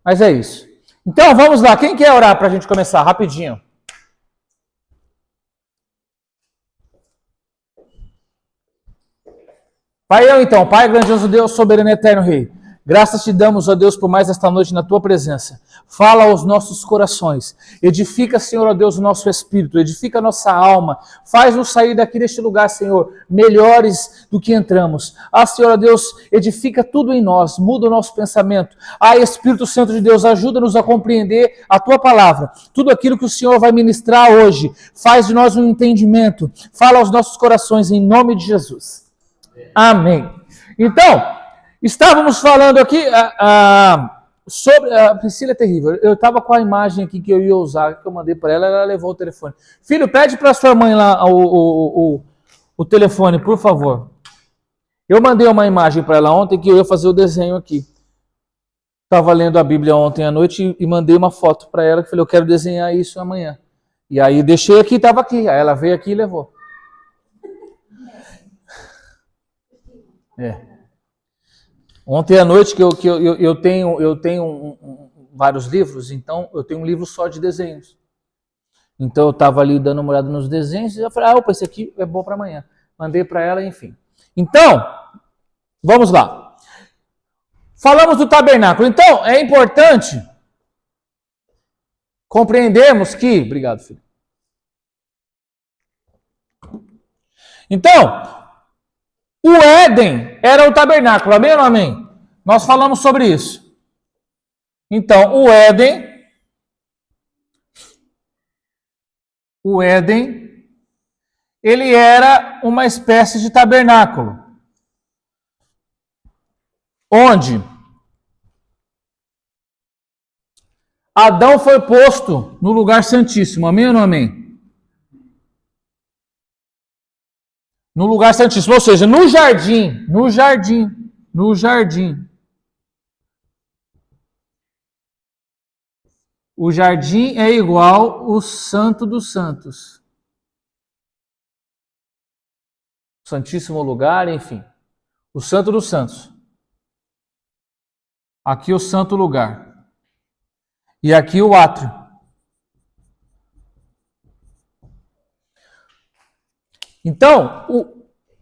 Mas é isso. Então, vamos lá. Quem quer orar para a gente começar? Rapidinho. Pai, então, Pai, grandioso Deus, soberano e eterno Rei. Graças te damos, ó Deus, por mais esta noite na tua presença. Fala aos nossos corações. Edifica, Senhor, ó Deus, o nosso espírito. Edifica a nossa alma. Faz-nos sair daqui deste lugar, Senhor, melhores do que entramos. Senhor, ó Deus, edifica tudo em nós. Muda o nosso pensamento. Espírito Santo de Deus, ajuda-nos a compreender a tua palavra. Tudo aquilo que o Senhor vai ministrar hoje. Faz de nós um entendimento. Fala aos nossos corações em nome de Jesus. Amém. Então, estávamos falando aqui sobre... A Priscila é terrível. Eu estava com a imagem aqui que eu ia usar, que eu mandei para ela, ela levou o telefone. Filho, pede para sua mãe lá o telefone, por favor. Eu mandei uma imagem para ela ontem que eu ia fazer o desenho aqui. Estava lendo a Bíblia ontem à noite e mandei uma foto para ela, que falei, eu quero desenhar isso amanhã. E aí deixei aqui, estava aqui. Aí ela veio aqui e levou. Ontem à noite que eu tenho vários livros, então eu tenho um livro só de desenhos. Então eu estava ali dando uma olhada nos desenhos e eu falei, opa, esse aqui é bom para amanhã. Mandei para ela, enfim. Então, vamos lá. Falamos do tabernáculo. Então, é importante compreendermos que... Obrigado, filho. Então... O Éden era o tabernáculo, amém ou não amém? Nós falamos sobre isso. Então, o Éden, ele era uma espécie de tabernáculo, onde Adão foi posto no lugar santíssimo, amém ou não amém? No lugar santíssimo, ou seja, no jardim. O jardim é igual o Santo dos Santos. Santíssimo lugar, enfim. O Santo dos Santos. Aqui o santo lugar. E aqui o átrio. Então,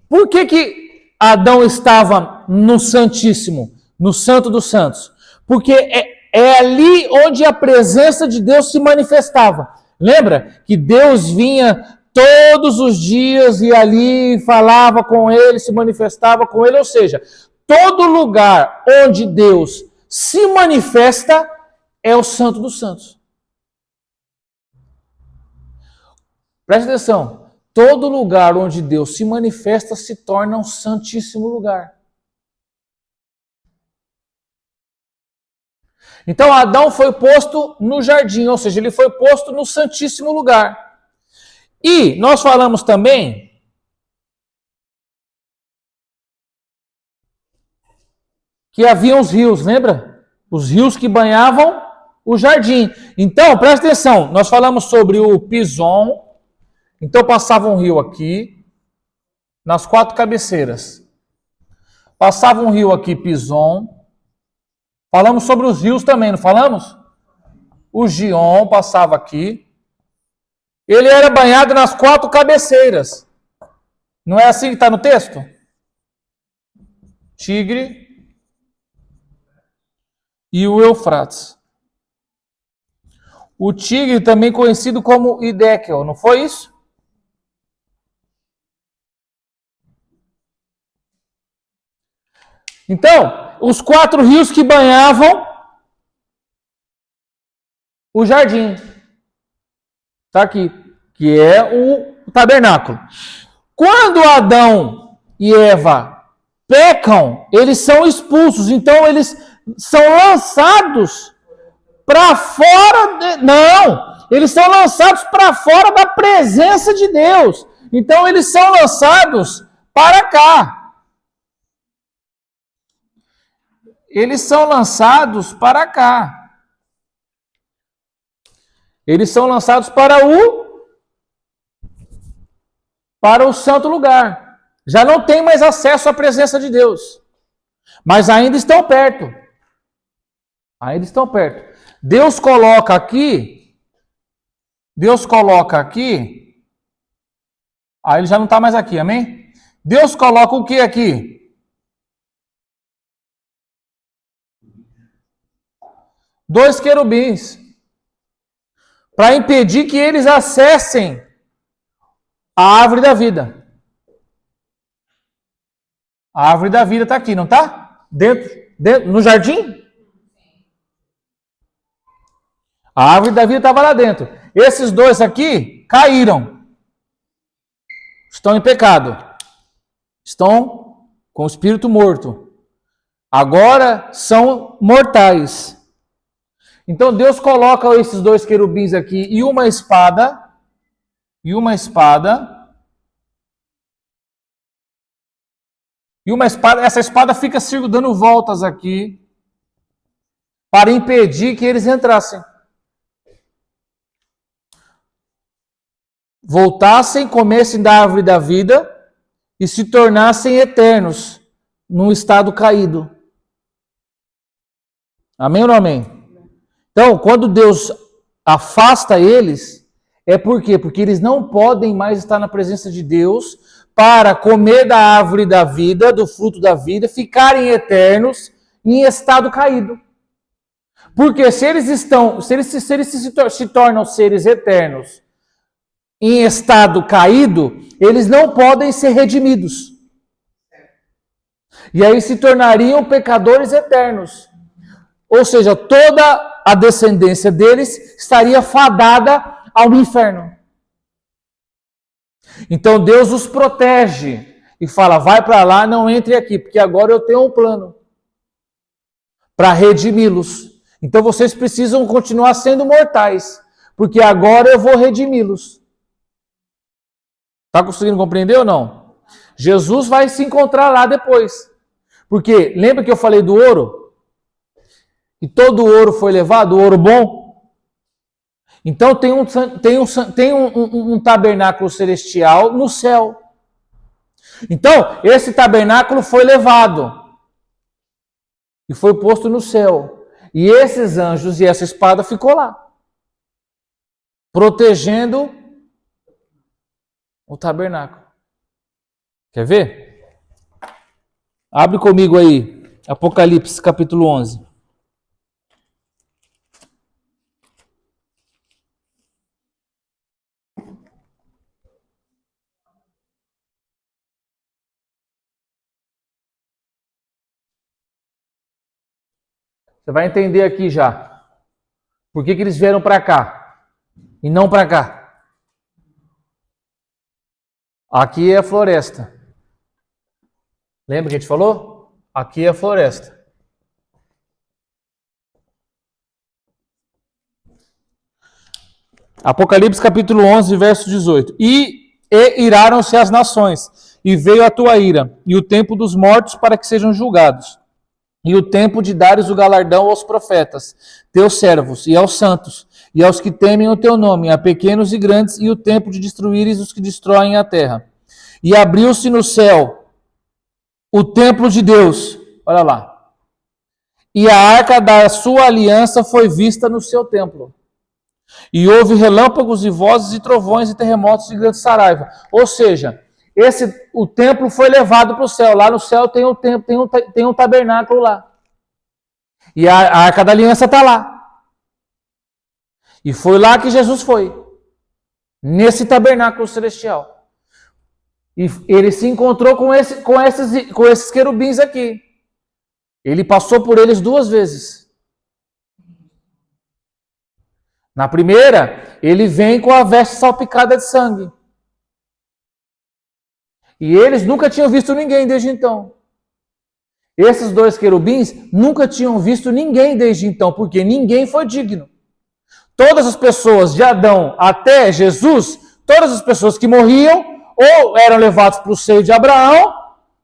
por que Adão estava no Santíssimo, no Santo dos Santos? Porque é ali onde a presença de Deus se manifestava. Lembra que Deus vinha todos os dias e ali falava com ele, se manifestava com ele, ou seja, todo lugar onde Deus se manifesta é o Santo dos Santos. Preste atenção. Todo lugar onde Deus se manifesta se torna um santíssimo lugar. Então Adão foi posto no jardim, ou seja, ele foi posto no santíssimo lugar. E nós falamos também que havia os rios, lembra? Os rios que banhavam o jardim. Então, presta atenção, nós falamos sobre o Pison. Então passava um rio aqui, nas 4 cabeceiras. Passava um rio aqui, Pison. Falamos sobre os rios também, não falamos? O Gion passava aqui. Ele era banhado nas 4 cabeceiras. Não é assim que está no texto? Tigre e o Eufrates. O Tigre também conhecido como Hiddekel, não foi isso? Então, os 4 rios que banhavam o jardim. Está aqui, que é o tabernáculo. Quando Adão e Eva pecam, eles são expulsos. Então, eles são lançados para fora. Não! Eles são lançados para fora da presença de Deus. Então, eles são lançados para cá. Eles são lançados para cá. Eles são lançados para o santo lugar. Já não tem mais acesso à presença de Deus. Mas ainda estão perto. Aí eles estão perto. Deus coloca aqui, aí ele já não está mais aqui, amém? Deus coloca o que aqui? 2 querubins, para impedir que eles acessem a árvore da vida. A árvore da vida está aqui, não está? Dentro, no jardim? A árvore da vida estava lá dentro. Esses dois aqui caíram. Estão em pecado. Estão com o espírito morto. Agora são mortais. Então Deus coloca esses 2 querubins aqui e uma espada. Essa espada fica dando voltas aqui para impedir que eles entrassem. Voltassem, comessem da árvore da vida e se tornassem eternos num estado caído. Amém ou não amém? Então, quando Deus afasta eles, é por quê? Porque eles não podem mais estar na presença de Deus para comer da árvore da vida, do fruto da vida, ficarem eternos em estado caído. Porque se eles se tornam seres eternos em estado caído, eles não podem ser redimidos. E aí se tornariam pecadores eternos. Ou seja, toda a descendência deles estaria fadada ao inferno. Então Deus os protege e fala, vai para lá, não entre aqui, porque agora eu tenho um plano para redimi-los. Então vocês precisam continuar sendo mortais, porque agora eu vou redimi-los. Está conseguindo compreender ou não? Jesus vai se encontrar lá depois. Porque, lembra que eu falei do ouro? E todo o ouro foi levado, o ouro bom? Então tem um tabernáculo celestial no céu. Então, esse tabernáculo foi levado. E foi posto no céu. E esses anjos e essa espada ficou lá. Protegendo o tabernáculo. Quer ver? Abre comigo aí, Apocalipse capítulo 11. Você vai entender aqui já. Por que eles vieram para cá e não para cá? Aqui é a floresta. Lembra que a gente falou? Aqui é a floresta. Apocalipse capítulo 11, verso 18. E iraram-se as nações, e veio a tua ira, e o tempo dos mortos para que sejam julgados, e o tempo de dares o galardão aos profetas, teus servos, e aos santos, e aos que temem o teu nome, a pequenos e grandes, e o tempo de destruíres os que destroem a terra. E abriu-se no céu o templo de Deus, olha lá, e a arca da sua aliança foi vista no seu templo. E houve relâmpagos e vozes e trovões e terremotos e grande saraiva. Ou seja, o templo foi levado para o céu. Lá no céu tem um templo, tem um tabernáculo lá. E a arca da aliança está lá. E foi lá que Jesus foi. Nesse tabernáculo celestial. E ele se encontrou com esses querubins aqui. Ele passou por eles 2 vezes. Na primeira, ele vem com a veste salpicada de sangue. E eles nunca tinham visto ninguém desde então. Esses 2 querubins nunca tinham visto ninguém desde então, porque ninguém foi digno. Todas as pessoas de Adão até Jesus, todas as pessoas que morriam, ou eram levados para o seio de Abraão,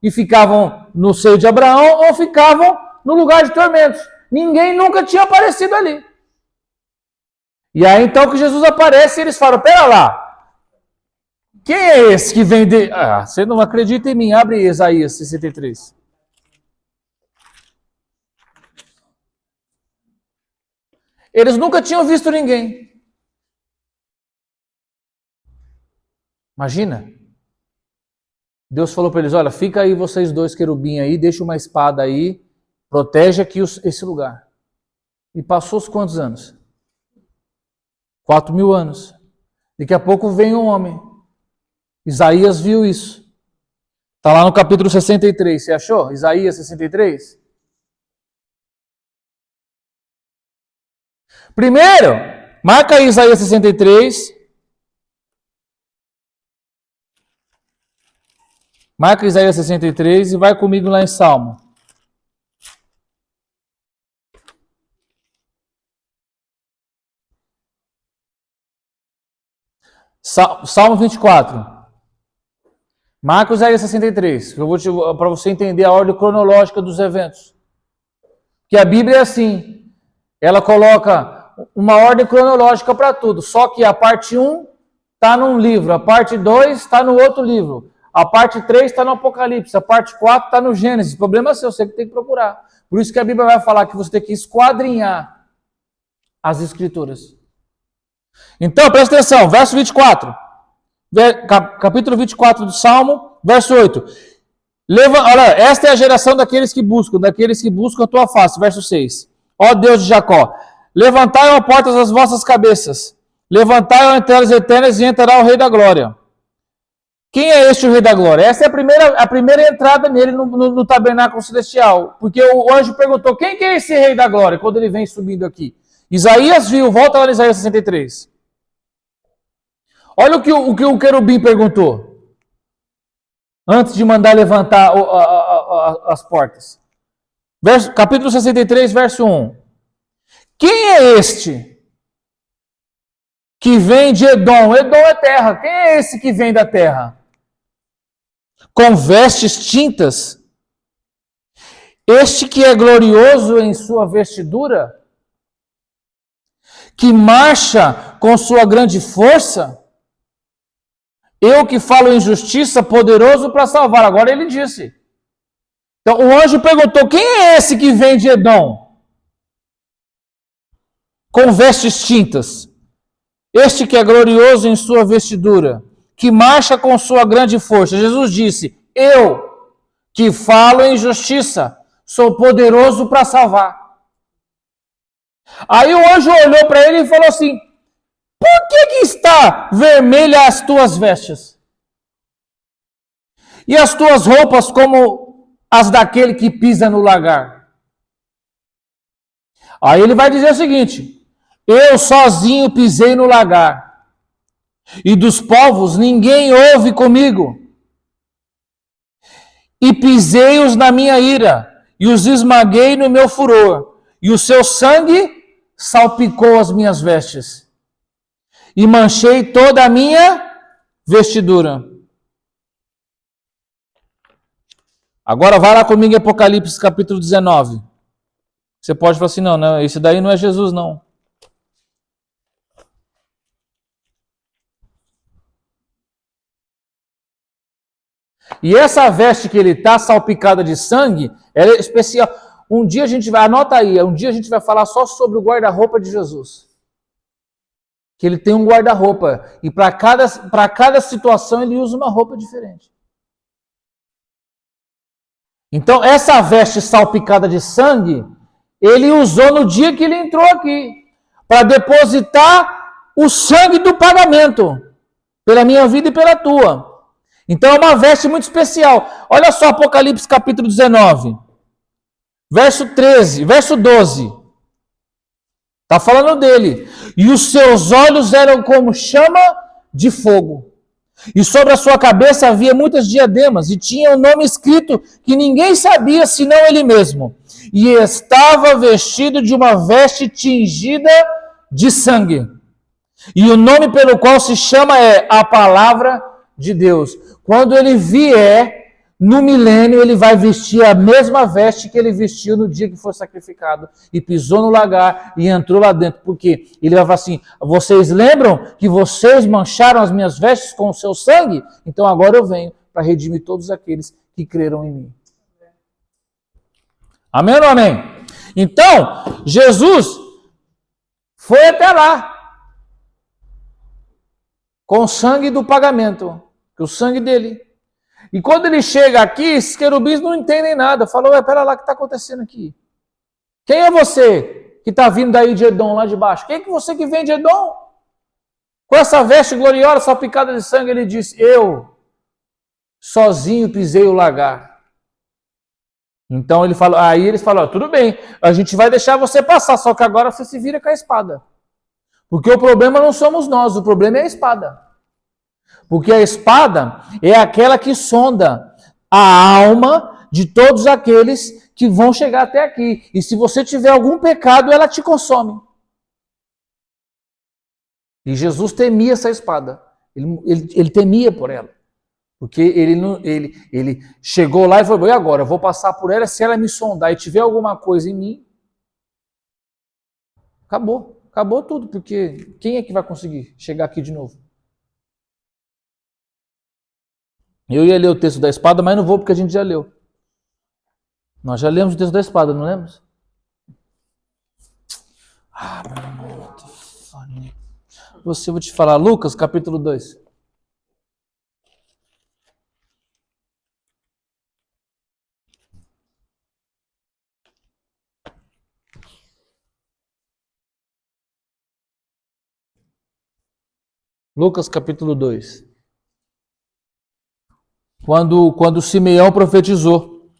e ficavam no seio de Abraão, ou ficavam no lugar de tormentos. Ninguém nunca tinha aparecido ali. E aí então que Jesus aparece e eles falam, pera lá, quem é esse que vem de... Ah, você não acredita em mim, abre Isaías 63. Eles nunca tinham visto ninguém. Imagina. Deus falou para eles, olha, fica aí vocês dois querubim aí, deixa uma espada aí, protege aqui esse lugar. E passou os quantos anos? 4.000 anos. Daqui a pouco vem um homem. Isaías viu isso. Está lá no capítulo 63. Você achou? Isaías 63? Primeiro, marca aí Isaías 63. Marca Isaías 63 e vai comigo lá em Salmo. Salmo 24. Marca Isaías 63. Para você entender a ordem cronológica dos eventos. Que a Bíblia é assim. Ela coloca uma ordem cronológica para tudo. Só que a parte 1 está num livro. A parte 2 está no outro livro. A parte 3 está no Apocalipse, a parte 4 está no Gênesis. O problema é seu, você que tem que procurar. Por isso que a Bíblia vai falar que você tem que esquadrinhar as Escrituras. Então, presta atenção, verso 24. Capítulo 24 do Salmo, verso 8. Olha, esta é a geração daqueles que buscam a tua face. Verso 6. Ó Deus de Jacó, levantai, ó portas, as vossas cabeças. Levantai, ó entradas eternas, e entrará o Rei da Glória. Quem é este o Rei da Glória? Essa é a primeira entrada nele no tabernáculo celestial. Porque o anjo perguntou, quem que é esse Rei da Glória? Quando ele vem subindo aqui. Isaías viu, volta lá em Isaías 63. Olha o que o querubim perguntou. Antes de mandar levantar as portas. Capítulo 63, verso 1. Quem é este que vem de Edom? Edom é terra. Quem é esse que vem da terra? Com vestes tintas, este que é glorioso em sua vestidura, que marcha com sua grande força, eu que falo em justiça, poderoso para salvar. Agora ele disse. Então o anjo perguntou, quem é esse que vem de Edom? Com vestes tintas, este que é glorioso em sua vestidura, que marcha com sua grande força. Jesus disse, eu que falo em justiça, sou poderoso para salvar. Aí o anjo olhou para ele e falou assim, por que está vermelha as tuas vestes? E as tuas roupas como as daquele que pisa no lagar? Aí ele vai dizer o seguinte, eu sozinho pisei no lagar. E dos povos ninguém ouve comigo. E pisei-os na minha ira, e os esmaguei no meu furor, e o seu sangue salpicou as minhas vestes, e manchei toda a minha vestidura. Agora vai lá comigo em Apocalipse capítulo 19. Você pode falar assim, não, esse daí não é Jesus, não. E essa veste que ele está salpicada de sangue, ela é especial. Um dia a gente vai, anota aí, um dia a gente vai falar só sobre o guarda-roupa de Jesus. Que ele tem um guarda-roupa. E para cada situação ele usa uma roupa diferente. Então essa veste salpicada de sangue, ele usou no dia que ele entrou aqui. Para depositar o sangue do pagamento. Pela minha vida e pela tua. Então é uma veste muito especial. Olha só Apocalipse capítulo 19. Verso 13, verso 12. Está falando dele. E os seus olhos eram como chama de fogo. E sobre a sua cabeça havia muitas diademas. E tinha um nome escrito que ninguém sabia senão ele mesmo. E estava vestido de uma veste tingida de sangue. E o nome pelo qual se chama é a Palavra de Deus. Quando ele vier, no milênio, ele vai vestir a mesma veste que ele vestiu no dia que foi sacrificado. E pisou no lagar e entrou lá dentro. Por quê? Ele vai falar assim, vocês lembram que vocês mancharam as minhas vestes com o seu sangue? Então agora eu venho para redimir todos aqueles que creram em mim. Amém ou não amém? Então, Jesus, Foi até lá. Com o sangue do pagamento. O sangue dele. E quando ele chega aqui, esses querubins não entendem nada. Falam, ué, pera lá, o que está acontecendo aqui? Quem é você que está vindo daí de Edom, lá de baixo? Quem é que você que vem de Edom? Com essa veste gloriosa, salpicada de sangue, ele diz, eu, sozinho pisei o lagar. Então ele falou, aí eles falam, tudo bem, a gente vai deixar você passar, só que agora você se vira com a espada. Porque o problema não somos nós, o problema é a espada. Porque a espada é aquela que sonda a alma de todos aqueles que vão chegar até aqui. E se você tiver algum pecado, ela te consome. E Jesus temia essa espada. Ele temia por ela. Porque ele chegou lá e falou, e agora? Eu vou passar por ela, se ela me sondar e tiver alguma coisa em mim, acabou. Acabou tudo, porque quem é que vai conseguir chegar aqui de novo? Eu ia ler o texto da espada, mas não vou porque a gente já leu. Nós já lemos o texto da espada, não lemos? Ah, meu irmão, você, vou te falar, Lucas, capítulo 2. Lucas, capítulo 2. Quando Simeão profetizou.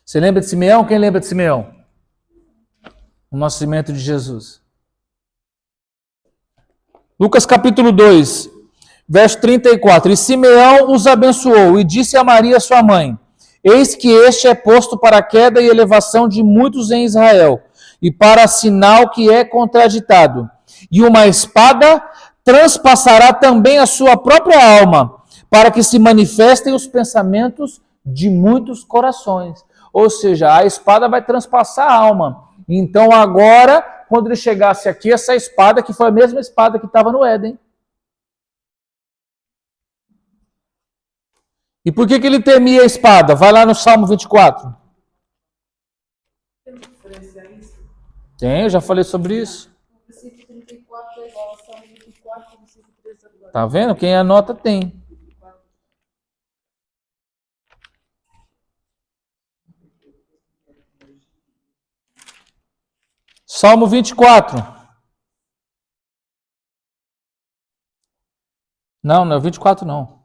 Você lembra de Simeão? Quem lembra de Simeão? O nascimento de Jesus. Lucas capítulo 2, verso 34. E Simeão os abençoou e disse a Maria, sua mãe, eis que este é posto para a queda e elevação de muitos em Israel, e para sinal que é contraditado. E uma espada transpassará também a sua própria alma, para que se manifestem os pensamentos de muitos corações. Ou seja, a espada vai transpassar a alma. Então agora, quando ele chegasse aqui, essa espada, que foi a mesma espada que estava no Éden. E por que ele temia a espada? Vai lá no Salmo 24. Tem referência a isso? Tem, eu já falei sobre isso. O versículo 34 é igual ao Salmo 24, o versículo 3 agora. Tá vendo? Quem anota tem. Salmo 24. Não, não é 24 não.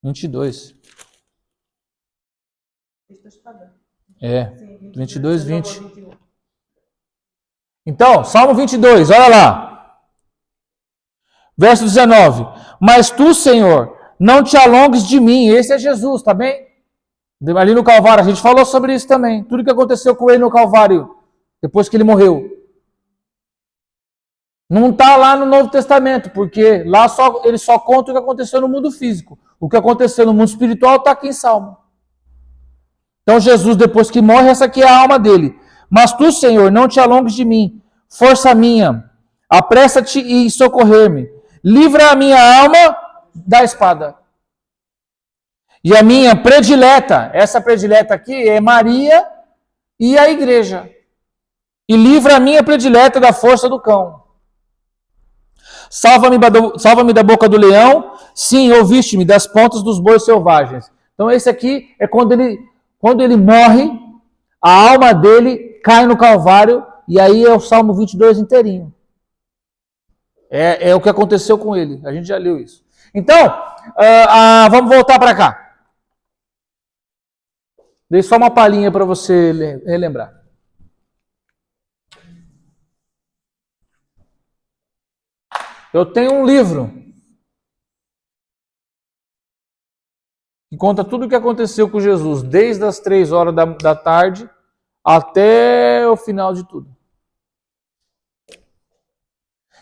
22. Esta espada. É, Sim, 22, 20. 21. Então, Salmo 22, olha lá. Verso 19. Mas tu, Senhor, não te alongues de mim. Esse é Jesus, tá bem? Ali no Calvário, a gente falou sobre isso também. Tudo que aconteceu com ele no Calvário, depois que ele morreu. Não está lá no Novo Testamento, porque lá ele só conta o que aconteceu no mundo físico. O que aconteceu no mundo espiritual está aqui em Salmo. Então Jesus, depois que morre, essa aqui é a alma dele. Mas tu, Senhor, não te alongues de mim. Força minha, apressa-te em socorrer-me. Livra a minha alma da espada. E a minha predileta, essa predileta aqui é Maria e a igreja. E livra a minha predileta da força do cão. Salva-me da boca do leão, sim, ouviste-me das pontas dos bois selvagens. Então esse aqui é quando ele morre, a alma dele cai no Calvário, e aí é o Salmo 22 inteirinho. É o que aconteceu com ele, a gente já leu isso. Então, vamos voltar para cá. Dei só uma palhinha para você relembrar. Eu tenho um livro que conta tudo o que aconteceu com Jesus, desde as 3 horas da tarde até o final de tudo.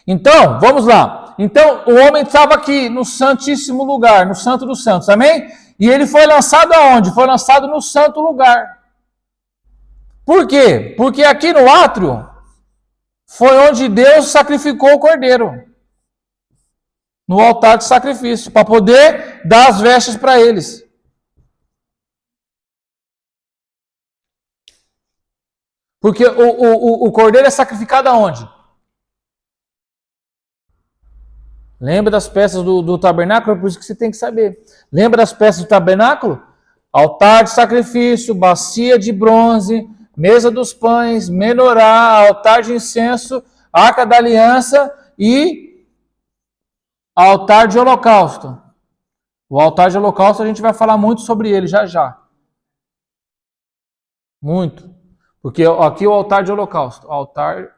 Então, vamos lá. Então, o homem estava aqui no Santíssimo Lugar, no Santo dos Santos, amém? E ele foi lançado aonde? Foi lançado no Santo Lugar. Por quê? Porque aqui no átrio foi onde Deus sacrificou o cordeiro. No altar de sacrifício, para poder dar as vestes para eles. Porque o cordeiro é sacrificado aonde? Lembra das peças do tabernáculo? É por isso que você tem que saber. Lembra das peças do tabernáculo? Altar de sacrifício, bacia de bronze, mesa dos pães, menorá, altar de incenso, arca da aliança e altar de holocausto. O altar de holocausto a gente vai falar muito sobre ele já já. Muito. Porque aqui é o altar de holocausto. Altar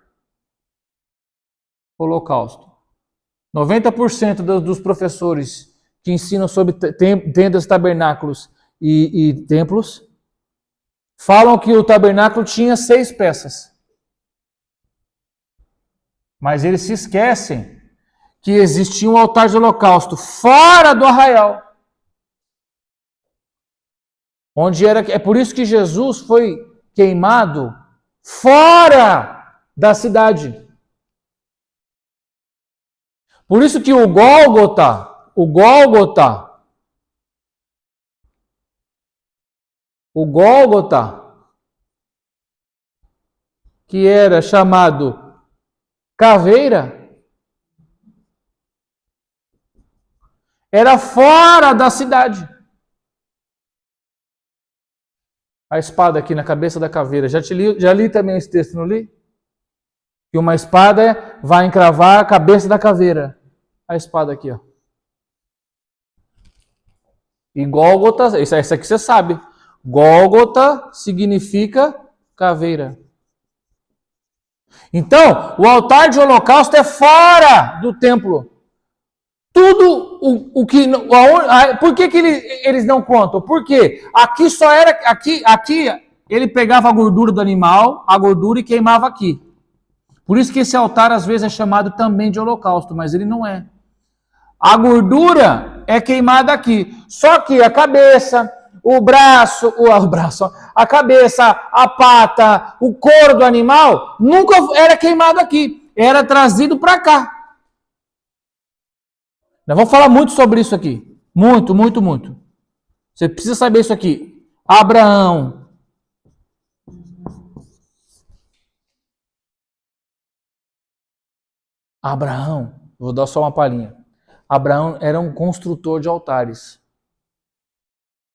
holocausto. 90% dos professores que ensinam sobre tendas, tabernáculos e templos falam que o tabernáculo tinha 6 peças. Mas eles se esquecem que existia um altar de holocausto fora do arraial. É por isso que Jesus foi queimado fora da cidade. Por isso que o Gólgota, que era chamado caveira, era fora da cidade. A espada aqui na cabeça da caveira. Já li também esse texto, não li? Que uma espada vai encravar a cabeça da caveira. A espada aqui, ó. E Gólgota, isso aqui você sabe. Gólgota significa caveira. Então, o altar de holocausto é fora do templo. Tudo o que... Por que eles não contam? Porque aqui só era... Aqui ele pegava a gordura do animal, a gordura e queimava aqui. Por isso que esse altar às vezes é chamado também de holocausto, mas ele não é. A gordura é queimada aqui. Só que a cabeça, a cabeça, a pata, o couro do animal nunca era queimado aqui. Era trazido para cá. Nós vamos falar muito sobre isso aqui. Muito, muito, muito. Você precisa saber isso aqui. Abraão. Vou dar só uma palhinha. Abraão era um construtor de altares.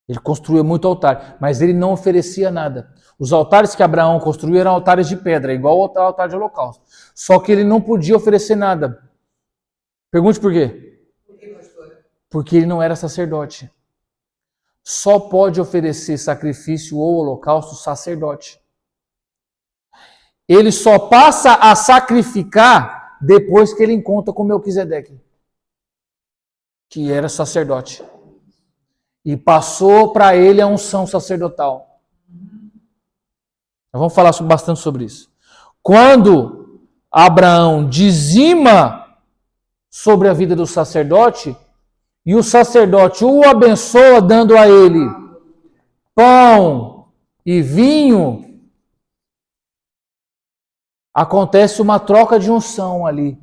Ele construía muito altar, mas ele não oferecia nada. Os altares que Abraão construiu eram altares de pedra, igual ao altar de holocausto. Só que ele não podia oferecer nada. Pergunte por quê? Porque ele não era sacerdote. Só pode oferecer sacrifício ou holocausto sacerdote. Ele só passa a sacrificar depois que ele encontra com Melquisedeque, que era sacerdote. E passou para ele a unção sacerdotal. Nós vamos falar bastante sobre isso. Quando Abraão dizima sobre a vida do sacerdote, e o sacerdote o abençoa dando a ele pão e vinho, acontece uma troca de unção ali.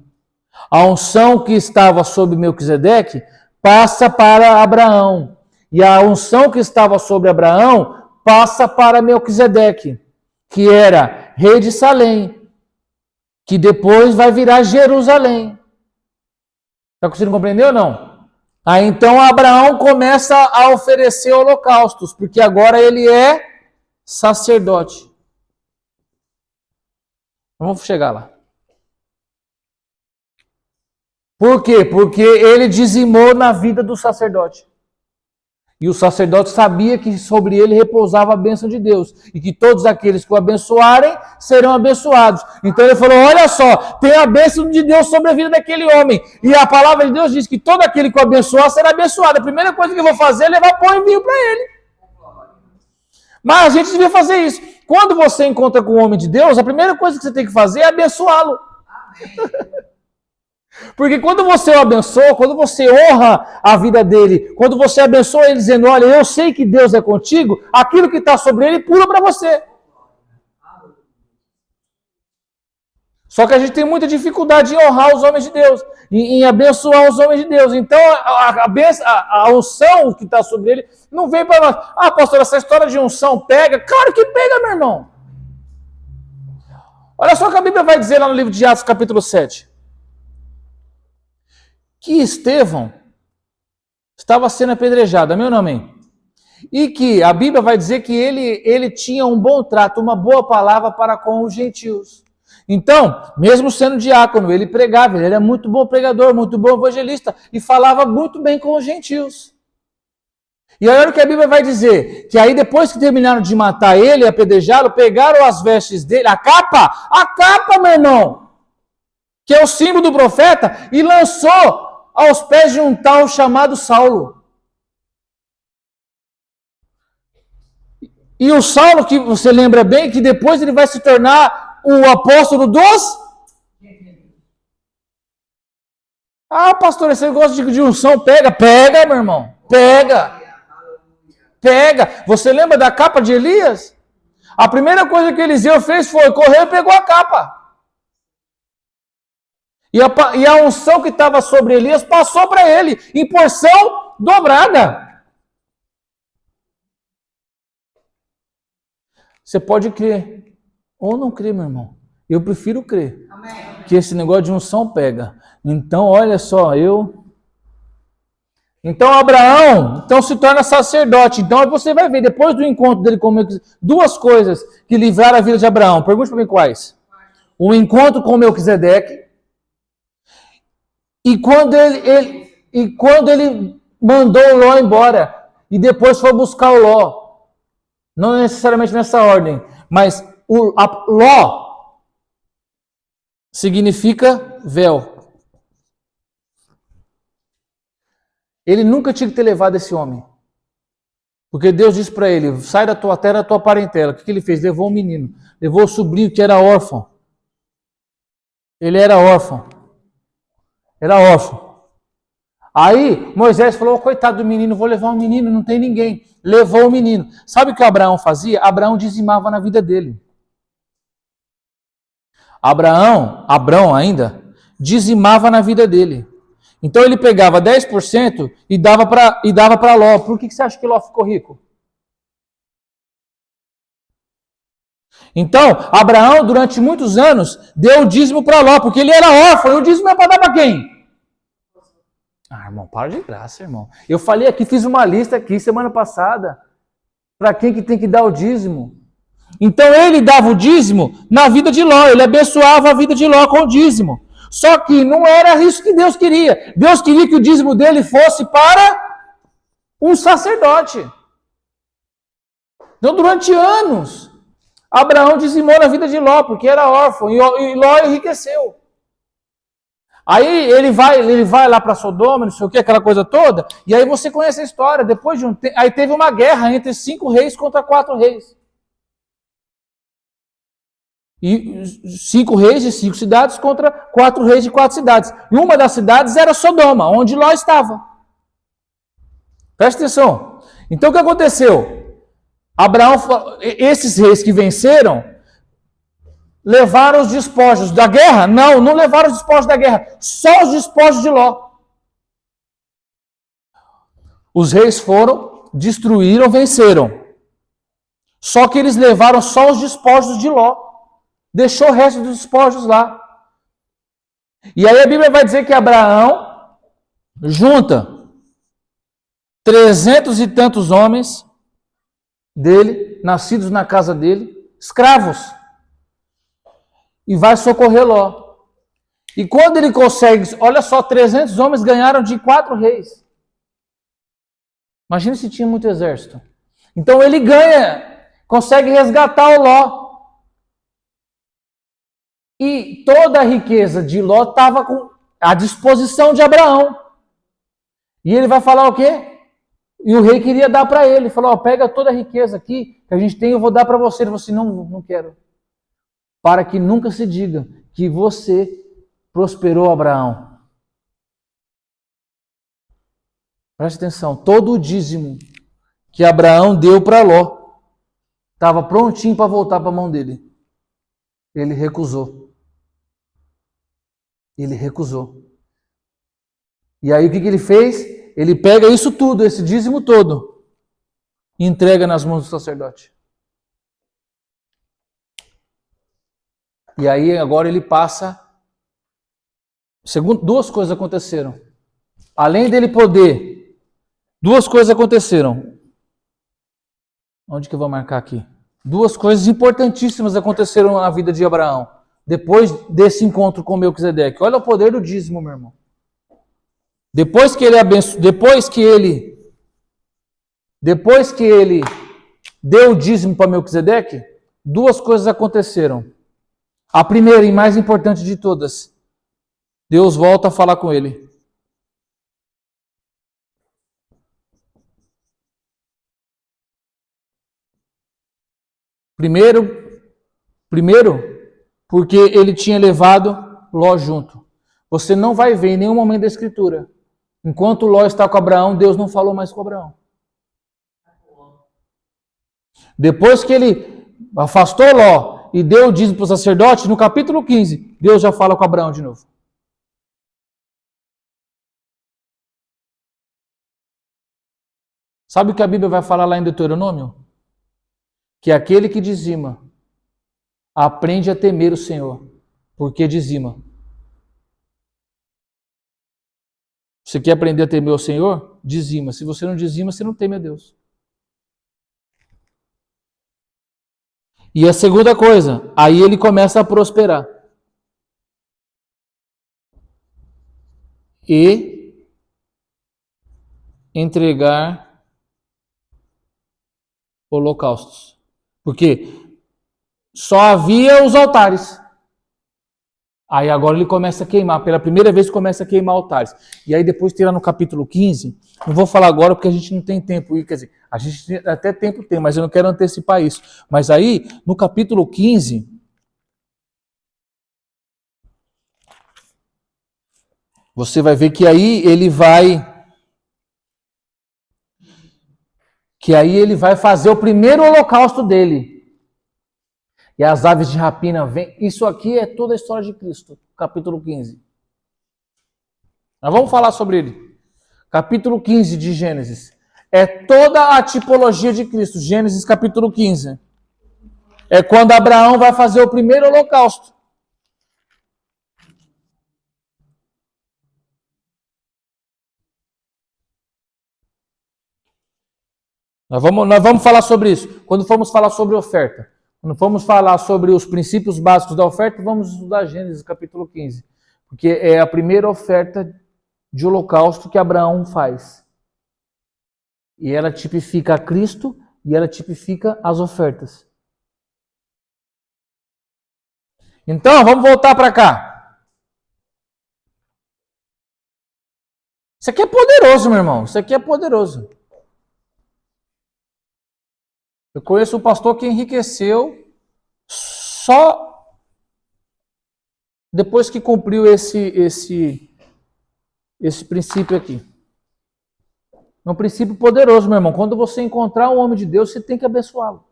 A unção que estava sobre Melquisedeque passa para Abraão. E a unção que estava sobre Abraão passa para Melquisedeque, que era rei de Salém, que depois vai virar Jerusalém. Está conseguindo compreender ou não? Aí então Abraão começa a oferecer holocaustos, porque agora ele é sacerdote. Vamos chegar lá. Por quê? Porque ele dizimou na vida do sacerdote. E o sacerdote sabia que sobre ele repousava a bênção de Deus. E que todos aqueles que o abençoarem serão abençoados. Então ele falou, olha só, tem a bênção de Deus sobre a vida daquele homem. E a palavra de Deus diz que todo aquele que o abençoar será abençoado. A primeira coisa que eu vou fazer é levar pão e vinho para ele. Mas a gente devia fazer isso. Quando você encontra com o homem de Deus, a primeira coisa que você tem que fazer é abençoá-lo. Porque quando você o abençoa, quando você honra a vida dele, quando você abençoa ele dizendo, olha, eu sei que Deus é contigo, aquilo que está sobre ele pula para você. Só que a gente tem muita dificuldade em honrar os homens de Deus, em abençoar os homens de Deus. Então a unção que está sobre ele não vem para nós. Ah, pastor, essa história de unção pega? Claro que pega, meu irmão. Olha só o que a Bíblia vai dizer lá no livro de Atos, capítulo 7. Que Estevão estava sendo apedrejado, amém ou não amém? E que a Bíblia vai dizer que ele tinha um bom trato, uma boa palavra para com os gentios. Então, mesmo sendo diácono, ele pregava, ele era muito bom pregador, muito bom evangelista e falava muito bem com os gentios. E olha o que a Bíblia vai dizer, que aí depois que terminaram de matar ele, apedrejá-lo, pegaram as vestes dele, a capa, meu irmão, que é o símbolo do profeta, e lançou aos pés de um tal chamado Saulo. E o Saulo, que você lembra bem, que depois ele vai se tornar o apóstolo dos... Ah, pastor, esse negócio de unção, pega, meu irmão, pega. Você lembra da capa de Elias? A primeira coisa que Eliseu fez foi correr e pegou a capa. E a unção que estava sobre Elias passou para ele, em porção dobrada. Você pode crer ou não crer, meu irmão. Eu prefiro crer. Amém. Que esse negócio de unção pega. Então, olha só, Então, Abraão se torna sacerdote. Então, você vai ver, depois do encontro dele com Melquisedeque, duas coisas que livraram a vida de Abraão. Pergunte para mim quais. O encontro com Melquisedeque. E quando ele mandou o Ló embora. E depois foi buscar o Ló. Não necessariamente nessa ordem, mas Ló significa véu. Ele nunca tinha que ter levado esse homem. Porque Deus disse para ele, sai da tua terra, da tua parentela. O que ele fez? Levou um menino. Levou o sobrinho que era órfão. Ele era órfão. Aí Moisés falou, coitado do menino, vou levar um menino, não tem ninguém. Levou o menino. Sabe o que Abraão fazia? Abraão dizimava na vida dele. Abraão ainda, dizimava na vida dele. Então ele pegava 10% e dava para Ló. Por que você acha que Ló ficou rico? Então, Abraão, durante muitos anos, deu o dízimo para Ló, porque ele era órfão. E o dízimo é para dar para quem? Ah, irmão, para de graça, irmão. Eu falei aqui, fiz uma lista aqui semana passada, para quem que tem que dar o dízimo. Então ele dava o dízimo na vida de Ló, ele abençoava a vida de Ló com o dízimo. Só que não era isso que Deus queria. Deus queria que o dízimo dele fosse para um sacerdote. Então durante anos, Abraão dizimou na vida de Ló, porque era órfão, e Ló enriqueceu. Aí ele vai lá para Sodoma, não sei o que, aquela coisa toda, e aí você conhece a história. Depois de um tempo, aí teve uma guerra entre 5 reis contra 4 reis. E 5 reis de 5 cidades contra 4 reis de 4 cidades. E uma das cidades era Sodoma, onde Ló estava. Presta atenção. Então o que aconteceu? Esses reis que venceram, levaram os despojos da guerra? Não levaram os despojos da guerra. Só os despojos de Ló. Os reis foram, destruíram, venceram. Só que eles levaram só os despojos de Ló. Deixou o resto dos despojos lá. E aí a Bíblia vai dizer que Abraão junta 300 e tantos homens dele, nascidos na casa dele, escravos. E vai socorrer Ló. E quando ele consegue, olha só, 300 homens ganharam de 4 reis. Imagina se tinha muito exército. Então ele consegue resgatar o Ló. E toda a riqueza de Ló estava à disposição de Abraão. E ele vai falar o quê? E o rei queria dar para ele. Ele falou, pega toda a riqueza aqui que a gente tem, eu vou dar para você. Ele falou assim, não quero. Para que nunca se diga que você prosperou Abraão. Preste atenção, todo o dízimo que Abraão deu para Ló estava prontinho para voltar para a mão dele. Ele recusou. E aí o que ele fez? Ele pega isso tudo, esse dízimo todo, e entrega nas mãos do sacerdote. E aí agora ele passa. Segundo, duas coisas aconteceram. Além dele poder, duas coisas aconteceram. Onde que eu vou marcar aqui? Duas coisas importantíssimas aconteceram na vida de Abraão. Depois desse encontro com Melquisedeque. Olha o poder do dízimo, meu irmão. Depois que ele deu o dízimo para Melquisedeque, duas coisas aconteceram. A primeira e mais importante de todas, Deus volta a falar com ele. Primeiro, porque ele tinha levado Ló junto. Você não vai ver em nenhum momento da Escritura. Enquanto Ló está com Abraão, Deus não falou mais com Abraão. Depois que ele afastou Ló e deu o dízimo para o sacerdote, no capítulo 15, Deus já fala com Abraão de novo. Sabe o que a Bíblia vai falar lá em Deuteronômio? Que aquele que dizima aprende a temer o Senhor, porque dizima. Você quer aprender a temer o Senhor? Dizima. Se você não dizima, você não teme a Deus. E a segunda coisa, aí ele começa a prosperar. E entregar holocaustos. Porque só havia os altares. Aí agora ele começa a queimar. Pela primeira vez começa a queimar altares. E aí depois tem lá no capítulo 15. Não vou falar agora porque a gente não tem tempo. Quer dizer, a gente até tempo tem, mas eu não quero antecipar isso. Mas aí, no capítulo 15, você vai ver que aí ele vai fazer o primeiro holocausto dele. E as aves de rapina vêm. Isso aqui é toda a história de Cristo, capítulo 15. Nós vamos falar sobre ele. Capítulo 15 de Gênesis. É toda a tipologia de Cristo. Gênesis capítulo 15. É quando Abraão vai fazer o primeiro holocausto. Nós vamos falar sobre isso. Quando formos falar sobre oferta. Quando formos falar sobre os princípios básicos da oferta, vamos estudar Gênesis capítulo 15. Porque é a primeira oferta de holocausto que Abraão faz. E ela tipifica a Cristo e ela tipifica as ofertas. Então, vamos voltar para cá. Isso aqui é poderoso, meu irmão. Isso aqui é poderoso. Eu conheço um pastor que enriqueceu só depois que cumpriu esse princípio aqui. É um princípio poderoso, meu irmão. Quando você encontrar um homem de Deus, você tem que abençoá-lo.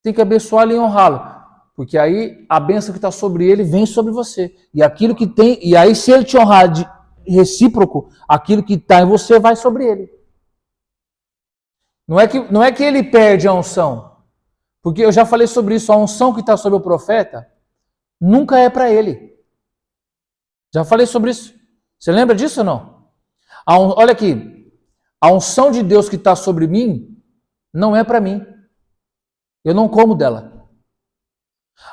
Tem que abençoá-lo e honrá-lo. Porque aí a bênção que está sobre ele vem sobre você. E aquilo que tem, e aí se ele te honrar de recíproco, aquilo que está em você vai sobre ele. Não é que ele perde a unção. Porque eu já falei sobre isso, a unção que está sobre o profeta nunca é para ele. Já falei sobre isso. Você lembra disso ou não? Olha aqui, a unção de Deus que está sobre mim não é para mim. Eu não como dela.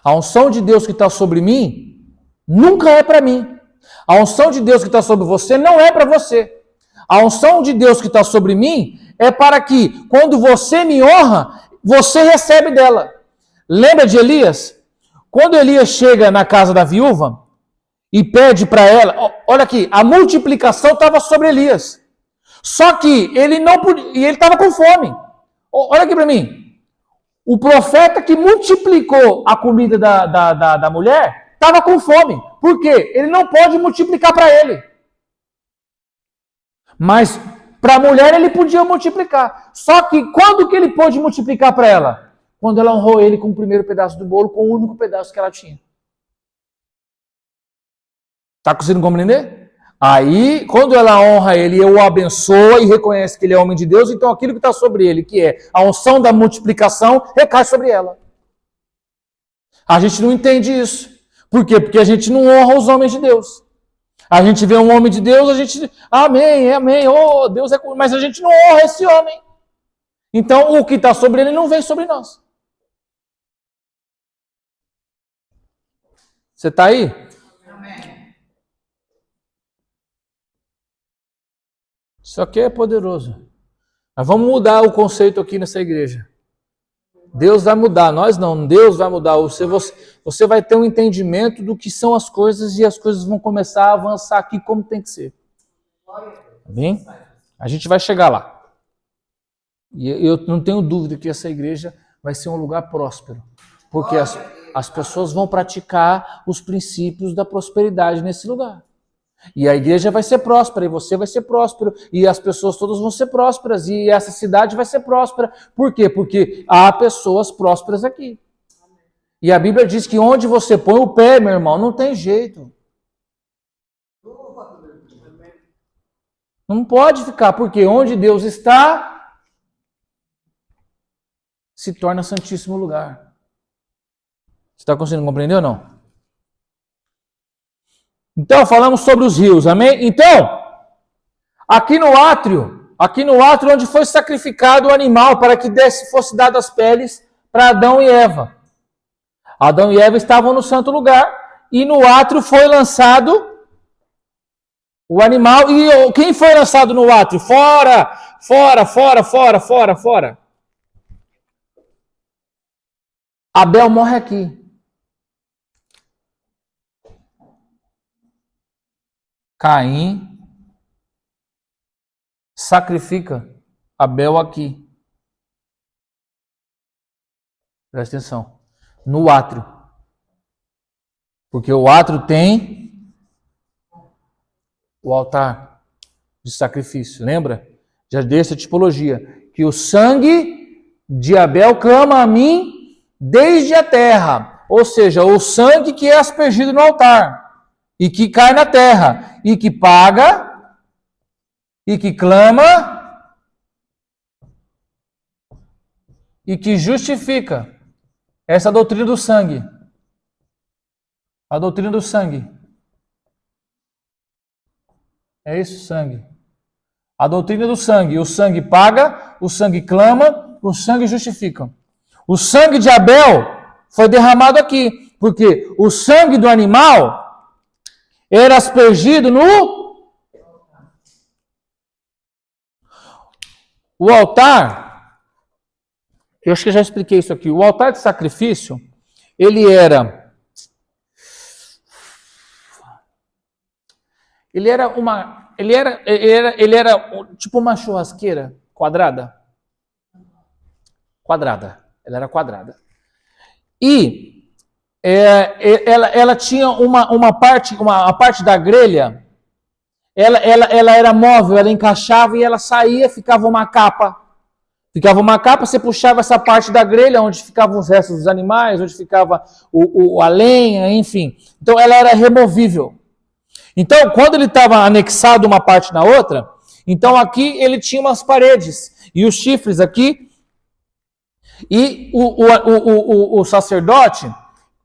A unção de Deus que está sobre mim nunca é para mim. A unção de Deus que está sobre você não é para você. A unção de Deus que está sobre mim é para que, quando você me honra, você recebe dela. Lembra de Elias? Quando Elias chega na casa da viúva e pede para ela, olha aqui, a multiplicação estava sobre Elias. Só que ele não podia, e ele estava com fome. Olha aqui para mim. O profeta que multiplicou a comida da mulher estava com fome. Por quê? Ele não pode multiplicar para ele. Mas para a mulher ele podia multiplicar. Só que quando que ele pôde multiplicar para ela? Quando ela honrou ele com o primeiro pedaço do bolo, com o único pedaço que ela tinha. Está conseguindo compreender? Aí, quando ela honra ele, o abençoa e reconhece que ele é homem de Deus, então aquilo que está sobre ele, que é a unção da multiplicação, recai sobre ela. A gente não entende isso. Por quê? Porque a gente não honra os homens de Deus. A gente vê um homem de Deus, a gente, amém, amém, oh, Deus é... Mas a gente não honra esse homem. Então, o que está sobre ele não vem sobre nós. Você está aí? Amém. Isso aqui é poderoso. Mas vamos mudar o conceito aqui nessa igreja. Deus vai mudar, nós não. Deus vai mudar. Você vai ter um entendimento do que são as coisas e as coisas vão começar a avançar aqui como tem que ser. Amém? A gente vai chegar lá. E eu não tenho dúvida que essa igreja vai ser um lugar próspero. Porque as pessoas vão praticar os princípios da prosperidade nesse lugar. E a igreja vai ser próspera, e você vai ser próspero, e as pessoas todas vão ser prósperas, e essa cidade vai ser próspera. Por quê? Porque há pessoas prósperas aqui. E a Bíblia diz que onde você põe o pé, meu irmão, não tem jeito. Não pode ficar, porque onde Deus está, se torna santíssimo lugar. Você está conseguindo compreender ou não? Então, falamos sobre os rios, amém? Então, aqui no átrio onde foi sacrificado o animal para que fosse dado as peles para Adão e Eva. Adão e Eva estavam no santo lugar e no átrio foi lançado o animal. E quem foi lançado no átrio? Fora, fora, fora, fora, fora, fora. Abel morre aqui. Caim sacrifica Abel aqui. Presta atenção. No átrio. Porque o átrio tem o altar de sacrifício. Lembra? Já dei essa tipologia. Que o sangue de Abel clama a mim desde a terra. Ou seja, o sangue que é aspergido no altar. E que cai na terra, e que paga, e que clama, e que justifica. Essa é a doutrina do sangue. A doutrina do sangue. É isso, sangue. A doutrina do sangue. O sangue paga, o sangue clama, o sangue justifica. O sangue de Abel foi derramado aqui, porque o sangue do animal era aspergido no o altar. Eu acho que eu já expliquei isso aqui. O altar de sacrifício, ele era tipo uma churrasqueira quadrada. Ela era quadrada. E ela tinha uma parte da grelha, ela era móvel, ela encaixava e ela saía, ficava uma capa. Você puxava essa parte da grelha, onde ficavam os restos dos animais, onde ficava a lenha, enfim. Então ela era removível. Então, quando ele estava anexado uma parte na outra, então aqui ele tinha umas paredes, e os chifres aqui, e o sacerdote,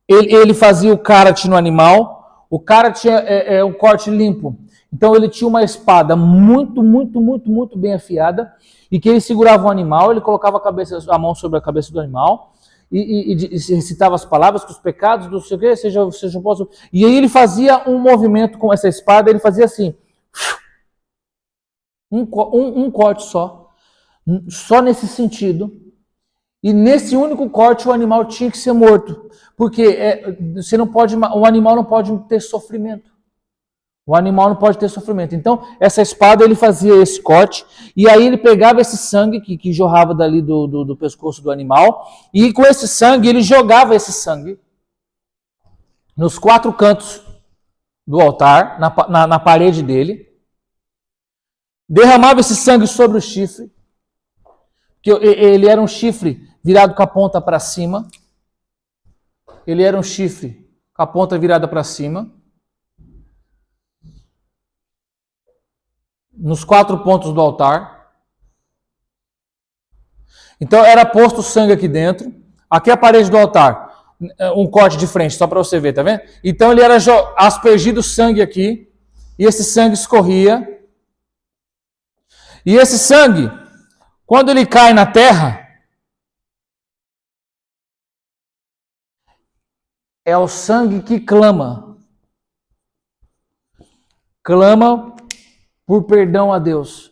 ele fazia o karate no animal. O karate é um corte limpo. Então ele tinha uma espada muito, muito, muito, muito bem afiada, e que ele segurava o animal, ele colocava a mão sobre a cabeça do animal, e recitava as palavras, que os pecados do sei o que sejam posso. E aí ele fazia um movimento com essa espada, ele fazia assim, um corte só nesse sentido. E nesse único corte o animal tinha que ser morto, porque o animal não pode ter sofrimento. O animal não pode ter sofrimento. Então, essa espada, ele fazia esse corte, e aí ele pegava esse sangue que jorrava dali do pescoço do animal, e com esse sangue, ele jogava esse sangue nos 4 cantos do altar, na parede dele, derramava esse sangue sobre o chifre, que ele era um chifre virado com a ponta para cima. Ele era um chifre com a ponta virada para cima. Nos 4 pontos do altar. Então era posto o sangue aqui dentro. Aqui é a parede do altar. um corte de frente, só para você ver, tá vendo? Então ele era aspergido sangue aqui, e esse sangue escorria. E esse sangue, quando ele cai na terra, é o sangue que clama. Clama por perdão a Deus.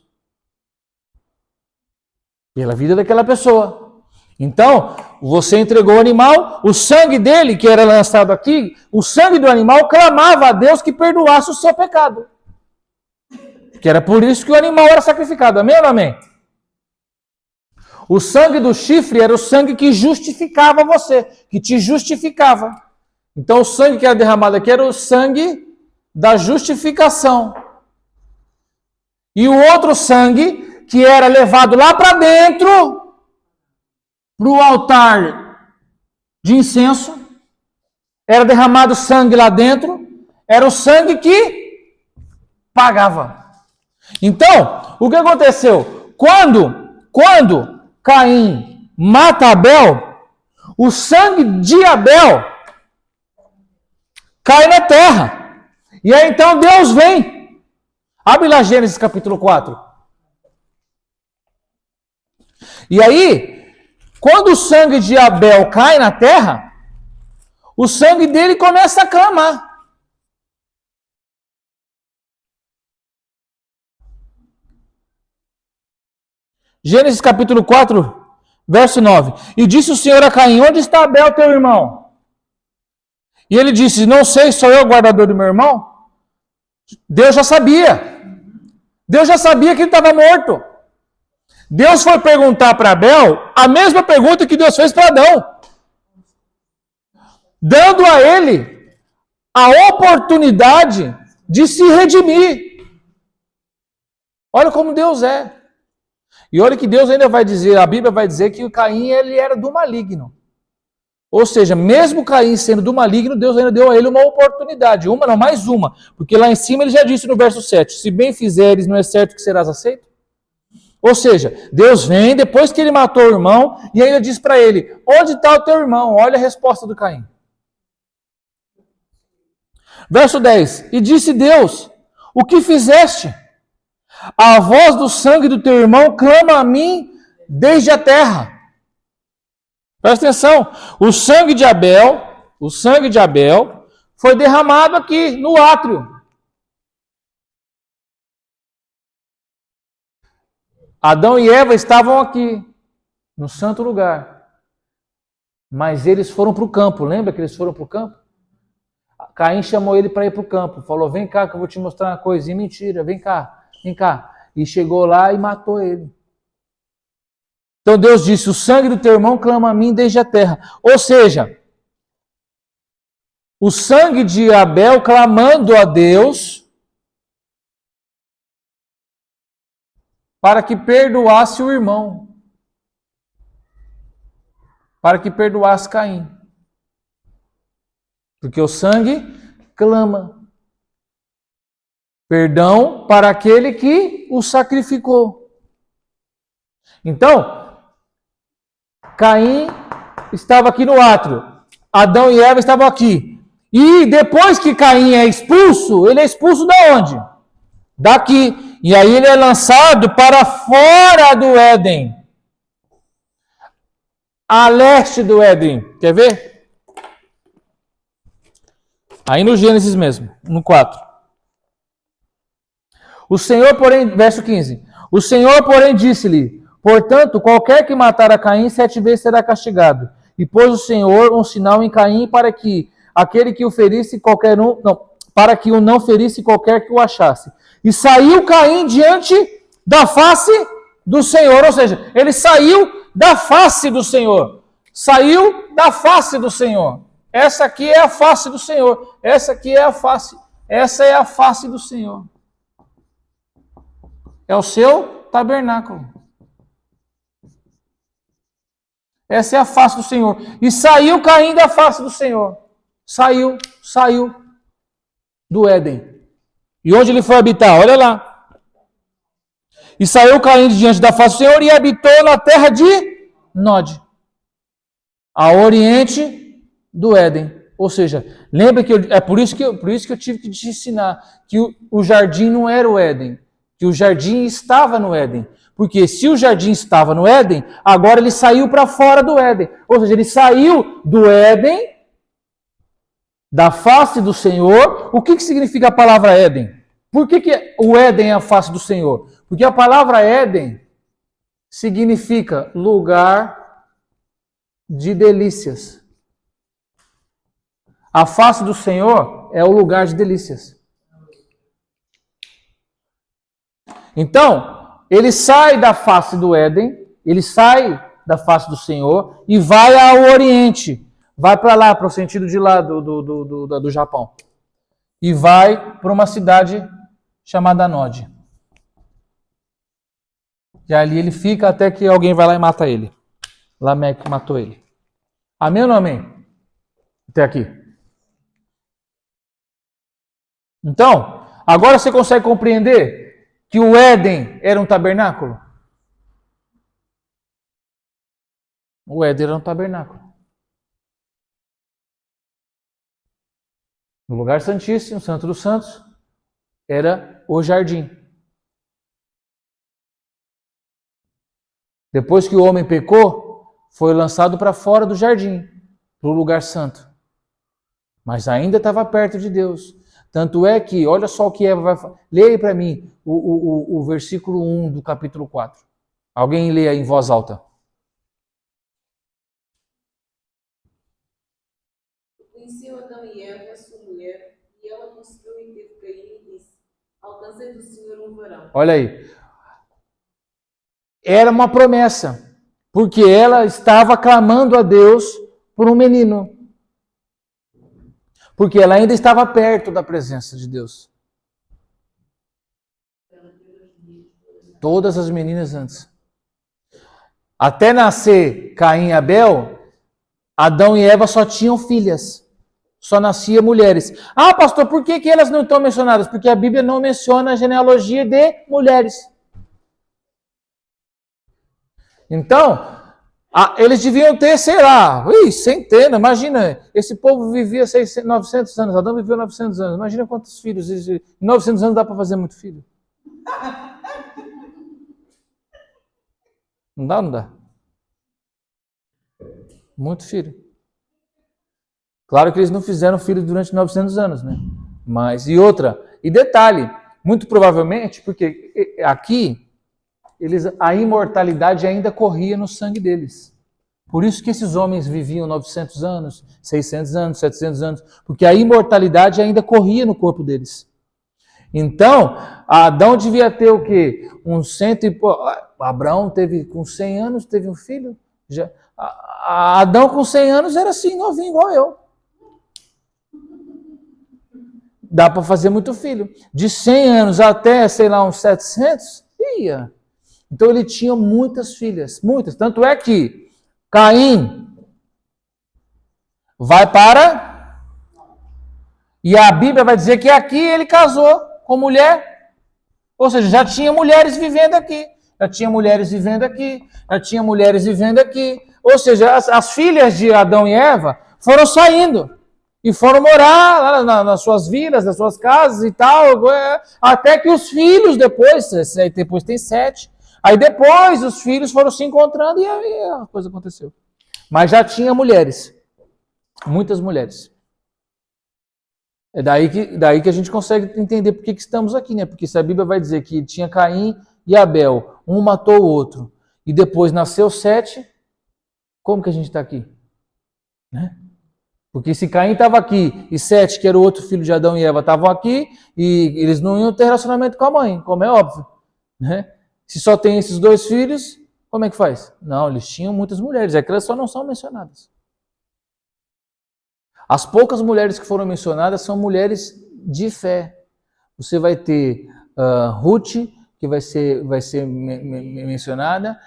Pela vida daquela pessoa. Então, você entregou o animal, o sangue dele, que era lançado aqui, o sangue do animal clamava a Deus que perdoasse o seu pecado. Que era por isso que o animal era sacrificado. Amém ou não amém? O sangue do chifre era o sangue que justificava você, que te justificava. Então o sangue que era derramado aqui era o sangue da justificação. E o outro sangue, que era levado lá para dentro, para o altar de incenso, era derramado sangue lá dentro, era o sangue que pagava. Então, o que aconteceu? Quando Caim mata Abel, o sangue de Abel cai na terra. E aí então Deus vem. Abre lá Gênesis capítulo 4. E aí, quando o sangue de Abel cai na terra, o sangue dele começa a clamar. Gênesis capítulo 4, verso 9. E disse o Senhor a Caim: onde está Abel, teu irmão? E ele disse: não sei, sou eu o guardador do meu irmão? Deus já sabia. Deus já sabia que ele estava morto. Deus foi perguntar para Abel a mesma pergunta que Deus fez para Adão, dando a ele a oportunidade de se redimir. Olha como Deus é. E olha que Deus ainda vai dizer, a Bíblia vai dizer que o Caim ele era do maligno. Ou seja, mesmo Caim sendo do maligno, Deus ainda deu a ele uma oportunidade. Uma, não, mais uma. Porque lá em cima ele já disse no verso 7, se bem fizeres, não é certo que serás aceito? Ou seja, Deus vem, depois que ele matou o irmão, e ainda diz para ele, onde está o teu irmão? Olha a resposta do Caim. Verso 10, e disse Deus, o que fizeste? A voz do sangue do teu irmão clama a mim desde a terra. Presta atenção, o sangue de Abel foi derramado aqui no átrio. Adão e Eva estavam aqui, no santo lugar. Mas eles foram para o campo, lembra que eles foram para o campo? Caim chamou ele para ir para o campo, falou, vem cá que eu vou te mostrar uma coisinha. Mentira, vem cá. E chegou lá e matou ele. Então Deus disse, o sangue do teu irmão clama a mim desde a terra. Ou seja, o sangue de Abel clamando a Deus para que perdoasse o irmão. Para que perdoasse Caim. Porque o sangue clama. Perdão para aquele que o sacrificou. Então, Caim estava aqui no átrio. Adão e Eva estavam aqui. E depois que Caim é expulso, ele é expulso de onde? Daqui. E aí ele é lançado para fora do Éden. A leste do Éden. Quer ver? Aí no Gênesis mesmo, no 4. O Senhor, porém, verso 15. O Senhor, porém, disse-lhe, portanto, qualquer que matar a Caim 7 vezes será castigado. E pôs o Senhor um sinal em Caim para que aquele que o ferisse qualquer um, não, para que o não ferisse qualquer que o achasse. E saiu Caim diante da face do Senhor, ou seja, ele saiu da face do Senhor. Saiu da face do Senhor. Essa aqui é a face do Senhor. Essa aqui é a face. Essa é a face do Senhor. É o seu tabernáculo. Essa é a face do Senhor. E saiu Caim da face do Senhor. Saiu do Éden. E onde ele foi habitar? Olha lá. E saiu Caim diante da face do Senhor e habitou na terra de Nod, a oriente do Éden. Ou seja, lembra que é por isso que eu tive que te ensinar que o jardim não era o Éden, que o jardim estava no Éden. Porque se o jardim estava no Éden, agora ele saiu para fora do Éden. Ou seja, ele saiu do Éden, da face do Senhor. O que significa a palavra Éden? Por que o Éden é a face do Senhor? Porque a palavra Éden significa lugar de delícias. A face do Senhor é o lugar de delícias. Então, ele sai da face do Éden, ele sai da face do Senhor e vai ao Oriente. Vai para lá, para o sentido de lá do Japão. E vai para uma cidade chamada Nod. E ali ele fica até que alguém vai lá e mata ele. Lameque matou ele. Amém ou não amém? Até aqui. Então, agora você consegue compreender que o Éden era um tabernáculo? O Éden era um tabernáculo. No lugar santíssimo, Santo dos Santos, era o jardim. Depois que o homem pecou, foi lançado para fora do jardim, para o lugar santo. Mas ainda estava perto de Deus. Tanto é que, olha só o que Eva vai falar. Leia aí para mim o versículo 1 do capítulo 4. Alguém leia em voz alta. Conheceu Adão e Eva, sua mulher, e ela concebeu e teve Caim e disse: Alcancei do Senhor um varão. Olha aí. Era uma promessa, porque ela estava clamando a Deus por um menino. Porque ela ainda estava perto da presença de Deus. Todas as meninas antes. Até nascer Caim e Abel, Adão e Eva só tinham filhas. Só nasciam mulheres. Ah, pastor, por que elas não estão mencionadas? Porque a Bíblia não menciona a genealogia de mulheres. Então, eles deviam ter, sei lá, centenas. Imagina, esse povo vivia 900 anos. Adão viveu 900 anos. Imagina quantos filhos. Em 900 anos dá para fazer muito filho. Não dá, não dá. Muito filho. Claro que eles não fizeram filho durante 900 anos, né? Mas, e outra, e detalhe, muito provavelmente, porque aqui, a imortalidade ainda corria no sangue deles. Por isso que esses homens viviam 900 anos, 600 anos, 700 anos, porque a imortalidade ainda corria no corpo deles. Então, Adão devia ter o quê? Abraão teve, com 100 anos, teve um filho. Adão com 100 anos era assim, novinho, igual eu. Dá para fazer muito filho. De 100 anos até, sei lá, uns 700, ia. Então ele tinha muitas filhas, muitas. Tanto é que Caim vai para... E a Bíblia vai dizer que aqui ele casou com mulher. Ou seja, já tinha mulheres vivendo aqui. Já tinha mulheres vivendo aqui. Já tinha mulheres vivendo aqui. Ou seja, as filhas de Adão e Eva foram saindo. E foram morar lá nas suas vilas, nas suas casas e tal. Até que os filhos depois tem 7. Aí depois os filhos foram se encontrando e a coisa aconteceu. Mas já tinha mulheres. Muitas mulheres. É daí que a gente consegue entender por que estamos aqui, né? Porque se a Bíblia vai dizer que tinha Caim e Abel, um matou o outro, e depois nasceu 7, como que a gente está aqui? Né? Porque se Caim estava aqui e 7, que era o outro filho de Adão e Eva, estavam aqui, e eles não iam ter relacionamento com a mãe, como é óbvio. Né? Se só tem esses 2 filhos, como é que faz? Não, eles tinham muitas mulheres, é que elas só não são mencionadas. As poucas mulheres que foram mencionadas são mulheres de fé. Você vai ter Ruth, que vai ser mencionada.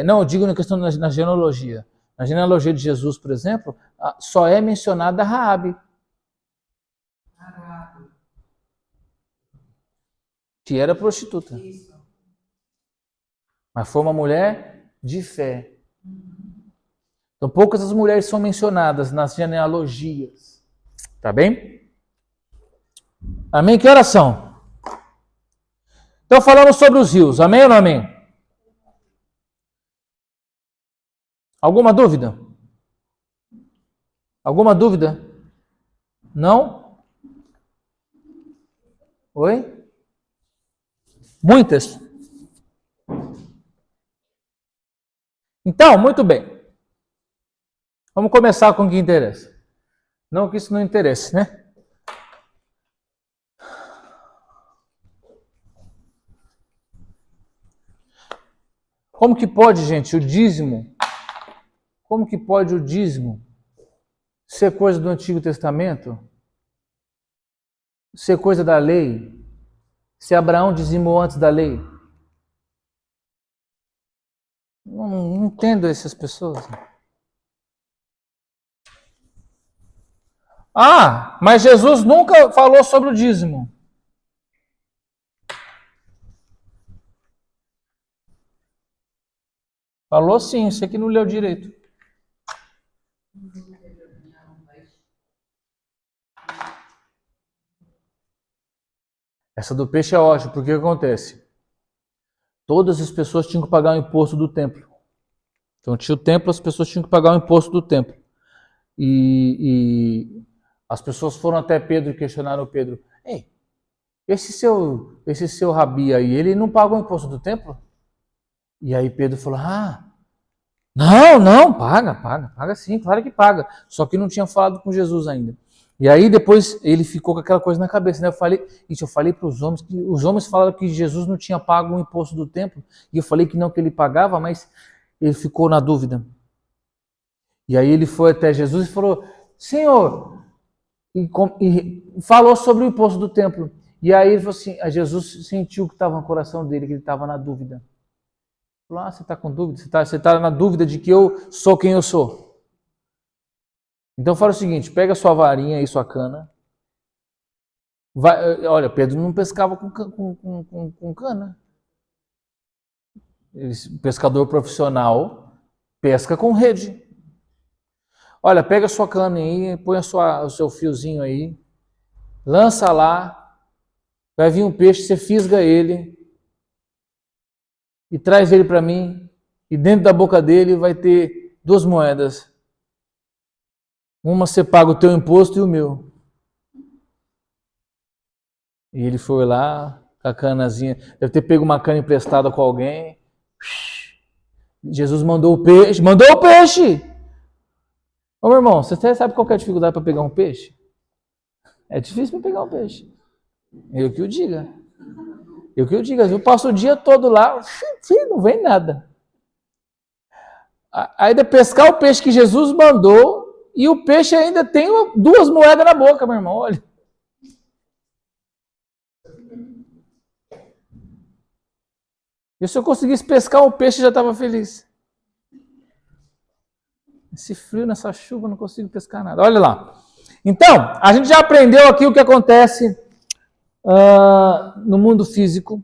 Não, eu digo na questão na genealogia. Na genealogia de Jesus, por exemplo, só é mencionada Raabe. Que era prostituta. Mas foi uma mulher de fé. Então, poucas as mulheres são mencionadas nas genealogias. Tá bem? Amém? Que oração? Então, falamos sobre os rios. Amém ou não amém? Alguma dúvida? Alguma dúvida? Não? Oi? Muitas? Então, muito bem. Vamos começar com o que interessa. Não que isso não interesse, né? Como que pode, gente, o dízimo? Como que pode o dízimo ser coisa do Antigo Testamento? Ser coisa da lei? Se Abraão dizimou antes da lei? Não entendo essas pessoas. Ah, mas Jesus nunca falou sobre o dízimo. Falou sim, você que não leu direito. Essa do peixe é ótima, porque o que acontece? Todas as pessoas tinham que pagar o imposto do templo. Então tinha o templo, as pessoas tinham que pagar o imposto do templo. E as pessoas foram até Pedro e questionaram Pedro. Ei, esse seu rabi aí, ele não paga o imposto do templo? E aí Pedro falou, não, paga sim, claro que paga. Só que não tinha falado com Jesus ainda. E aí depois ele ficou com aquela coisa na cabeça, né? Eu falei para os homens, que os homens falaram que Jesus não tinha pago o imposto do templo, e eu falei que não, que ele pagava, mas ele ficou na dúvida. E aí ele foi até Jesus e falou, Senhor, e falou sobre o imposto do templo. E aí ele falou assim, Jesus sentiu que estava no coração dele, que ele estava na dúvida. Falou, você está com dúvida? Você tá na dúvida de que eu sou quem eu sou? Então fala o seguinte, pega sua varinha e sua cana. Olha, Pedro não pescava com cana. Pescador profissional pesca com rede. Olha, pega a sua cana aí, põe o seu fiozinho aí, lança lá, vai vir um peixe, você fisga ele e traz ele para mim, e dentro da boca dele vai ter 2 moedas. Uma você paga o teu imposto e o meu. E ele foi lá, com a canazinha, deve ter pego uma cana emprestada com alguém. Jesus mandou o peixe, mandou o peixe! Ô meu irmão, você sabe qual é a dificuldade para pegar um peixe? É difícil para pegar um peixe. Eu que o diga. Eu passo o dia todo lá, não vem nada. Ainda pescar o peixe que Jesus mandou, e o peixe ainda tem 2 moedas na boca, meu irmão, olha. E se eu conseguisse pescar um peixe, já estava feliz. Esse frio, nessa chuva, não consigo pescar nada. Olha lá. Então, a gente já aprendeu aqui o que acontece no mundo físico,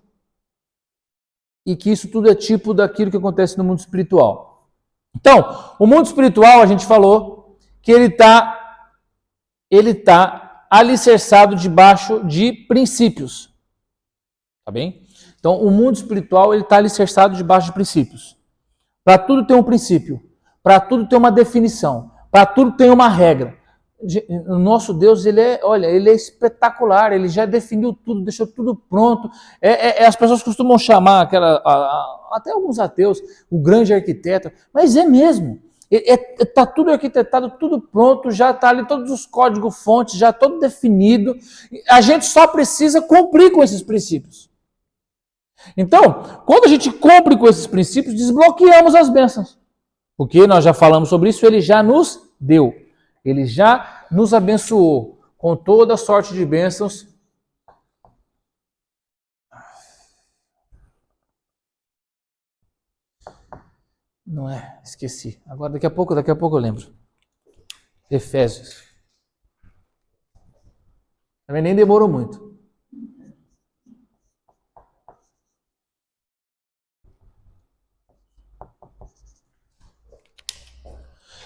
e que isso tudo é tipo daquilo que acontece no mundo espiritual. Então, o mundo espiritual, a gente falou que ele tá alicerçado debaixo de princípios. Tá bem? Então, o mundo espiritual, ele está alicerçado debaixo de princípios. Para tudo tem um princípio. Para tudo tem uma definição. Para tudo tem uma regra. O nosso Deus, ele é espetacular. Ele já definiu tudo, deixou tudo pronto. As pessoas costumam chamar até alguns ateus, o grande arquiteto, mas é mesmo. Está tudo arquitetado, tudo pronto, já está ali todos os códigos-fontes, já todo definido. A gente só precisa cumprir com esses princípios. Então, quando a gente cumpre com esses princípios, desbloqueamos as bênçãos. Porque nós já falamos sobre isso, ele já nos deu. Ele já nos abençoou com toda sorte de bênçãos. Não é? Esqueci. Agora, daqui a pouco eu lembro. Efésios. Também nem demorou muito.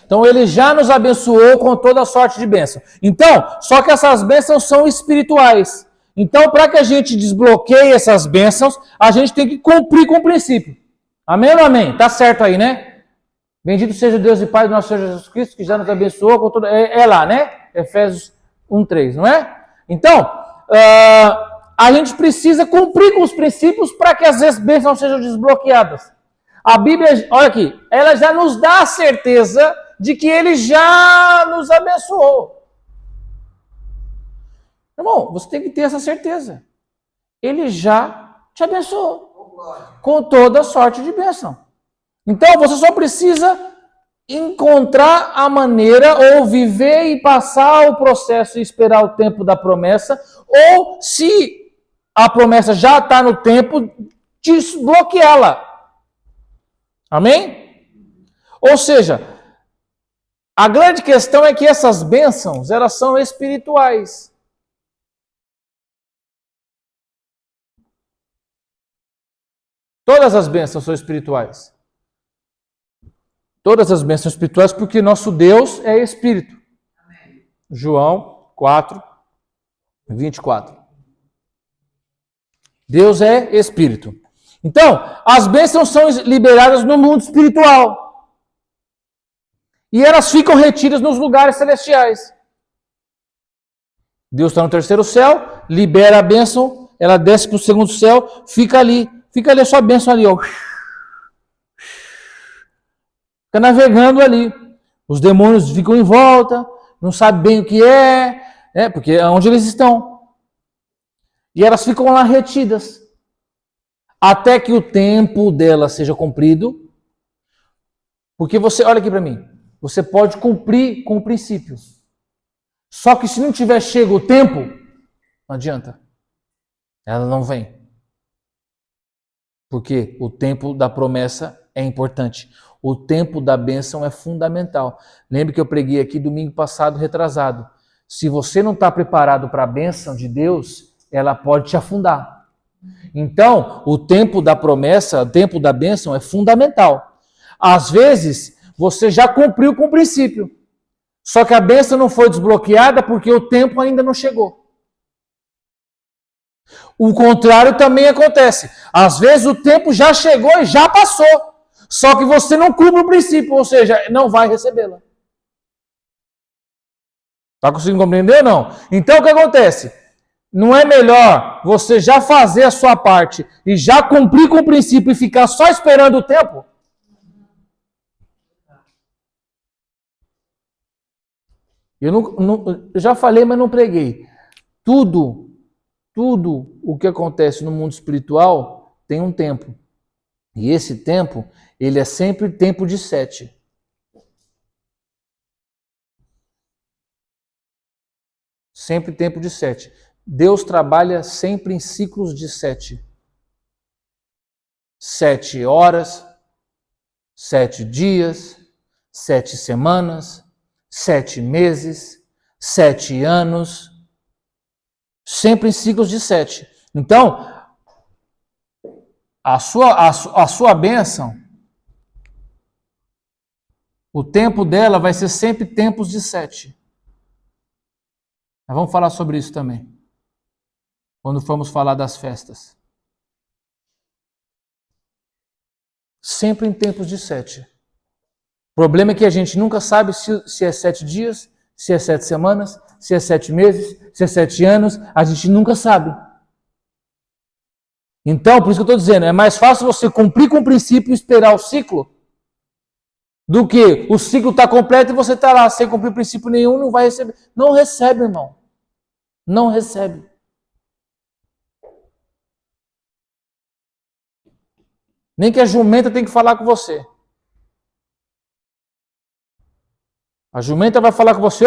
Então ele já nos abençoou com toda sorte de bênção. Então, só que essas bênçãos são espirituais. Então, para que a gente desbloqueie essas bênçãos, a gente tem que cumprir com o princípio. Amém ou não amém? Tá certo aí, né? Bendito seja o Deus e Pai do nosso Senhor Jesus Cristo, que já nos abençoou com tudo. É lá, né? Efésios 1:3, não é? Então, a gente precisa cumprir com os princípios para que as bênçãos sejam desbloqueadas. A Bíblia, olha aqui, ela já nos dá a certeza de que Ele já nos abençoou. Irmão, você tem que ter essa certeza. Ele já te abençoou com toda sorte de bênção. Então, você só precisa encontrar a maneira ou viver e passar o processo e esperar o tempo da promessa, ou se a promessa já está no tempo, desbloqueá-la. Amém? Ou seja, a grande questão é que essas bênçãos, elas são espirituais. Todas as bênçãos são espirituais. Todas as bênçãos espirituais, porque nosso Deus é Espírito. Amém. João 4:24. Deus é Espírito. Então, as bênçãos são liberadas no mundo espiritual. E elas ficam retidas nos lugares celestiais. Deus está no terceiro céu, libera a bênção, ela desce para o segundo céu, fica ali a sua bênção ali, ó. Fica navegando ali. Os demônios ficam em volta, não sabem bem o que porque é onde eles estão. E elas ficam lá retidas. Até que o tempo delas seja cumprido. Porque você, olha aqui para mim, você pode cumprir com o princípio. Só que se não tiver chego o tempo, não adianta. Ela não vem. Porque o tempo da promessa é importante. O tempo da bênção é fundamental. Lembre que eu preguei aqui domingo passado, retrasado. Se você não está preparado para a bênção de Deus, ela pode te afundar. Então, o tempo da promessa, o tempo da bênção é fundamental. Às vezes, você já cumpriu com o princípio. Só que a bênção não foi desbloqueada porque o tempo ainda não chegou. O contrário também acontece. Às vezes o tempo já chegou e já passou. Só que você não cumpre o princípio, ou seja, não vai recebê-la. Está conseguindo compreender ou não? Então o que acontece? Não é melhor você já fazer a sua parte e já cumprir com o princípio e ficar só esperando o tempo? Eu já falei, mas não preguei. Tudo o que acontece no mundo espiritual tem um tempo. E esse tempo, ele é sempre tempo de 7. Sempre tempo de 7. Deus trabalha sempre em ciclos de 7. 7 horas, 7 dias, 7 semanas, 7 meses, 7 anos. Sempre em ciclos de 7. Então, a sua bênção, o tempo dela vai ser sempre tempos de 7. Nós vamos falar sobre isso também, quando formos falar das festas. Sempre em tempos de 7. O problema é que a gente nunca sabe se é 7 dias, se é 7 semanas, se é 7 meses, se é 7 anos, a gente nunca sabe. Então, por isso que eu estou dizendo, é mais fácil você cumprir com o princípio e esperar o ciclo, do que o ciclo está completo e você está lá sem cumprir princípio nenhum, não vai receber. Não recebe, irmão. Não recebe. Nem que a jumenta tem que falar com você. A jumenta vai falar com você,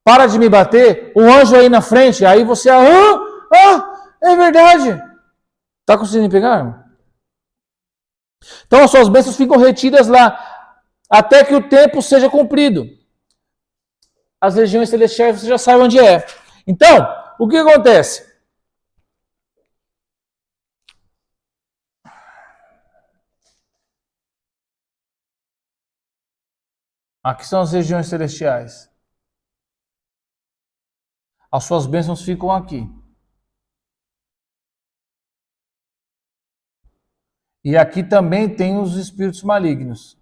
para de me bater, o anjo aí na frente, aí você, é verdade. Está conseguindo pegar, irmão? Então as suas bênçãos ficam retidas lá, até que o tempo seja cumprido. As regiões celestiais você já sabe onde é. Então, o que acontece? Aqui são as regiões celestiais. As suas bênçãos ficam aqui. E aqui também tem os espíritos malignos,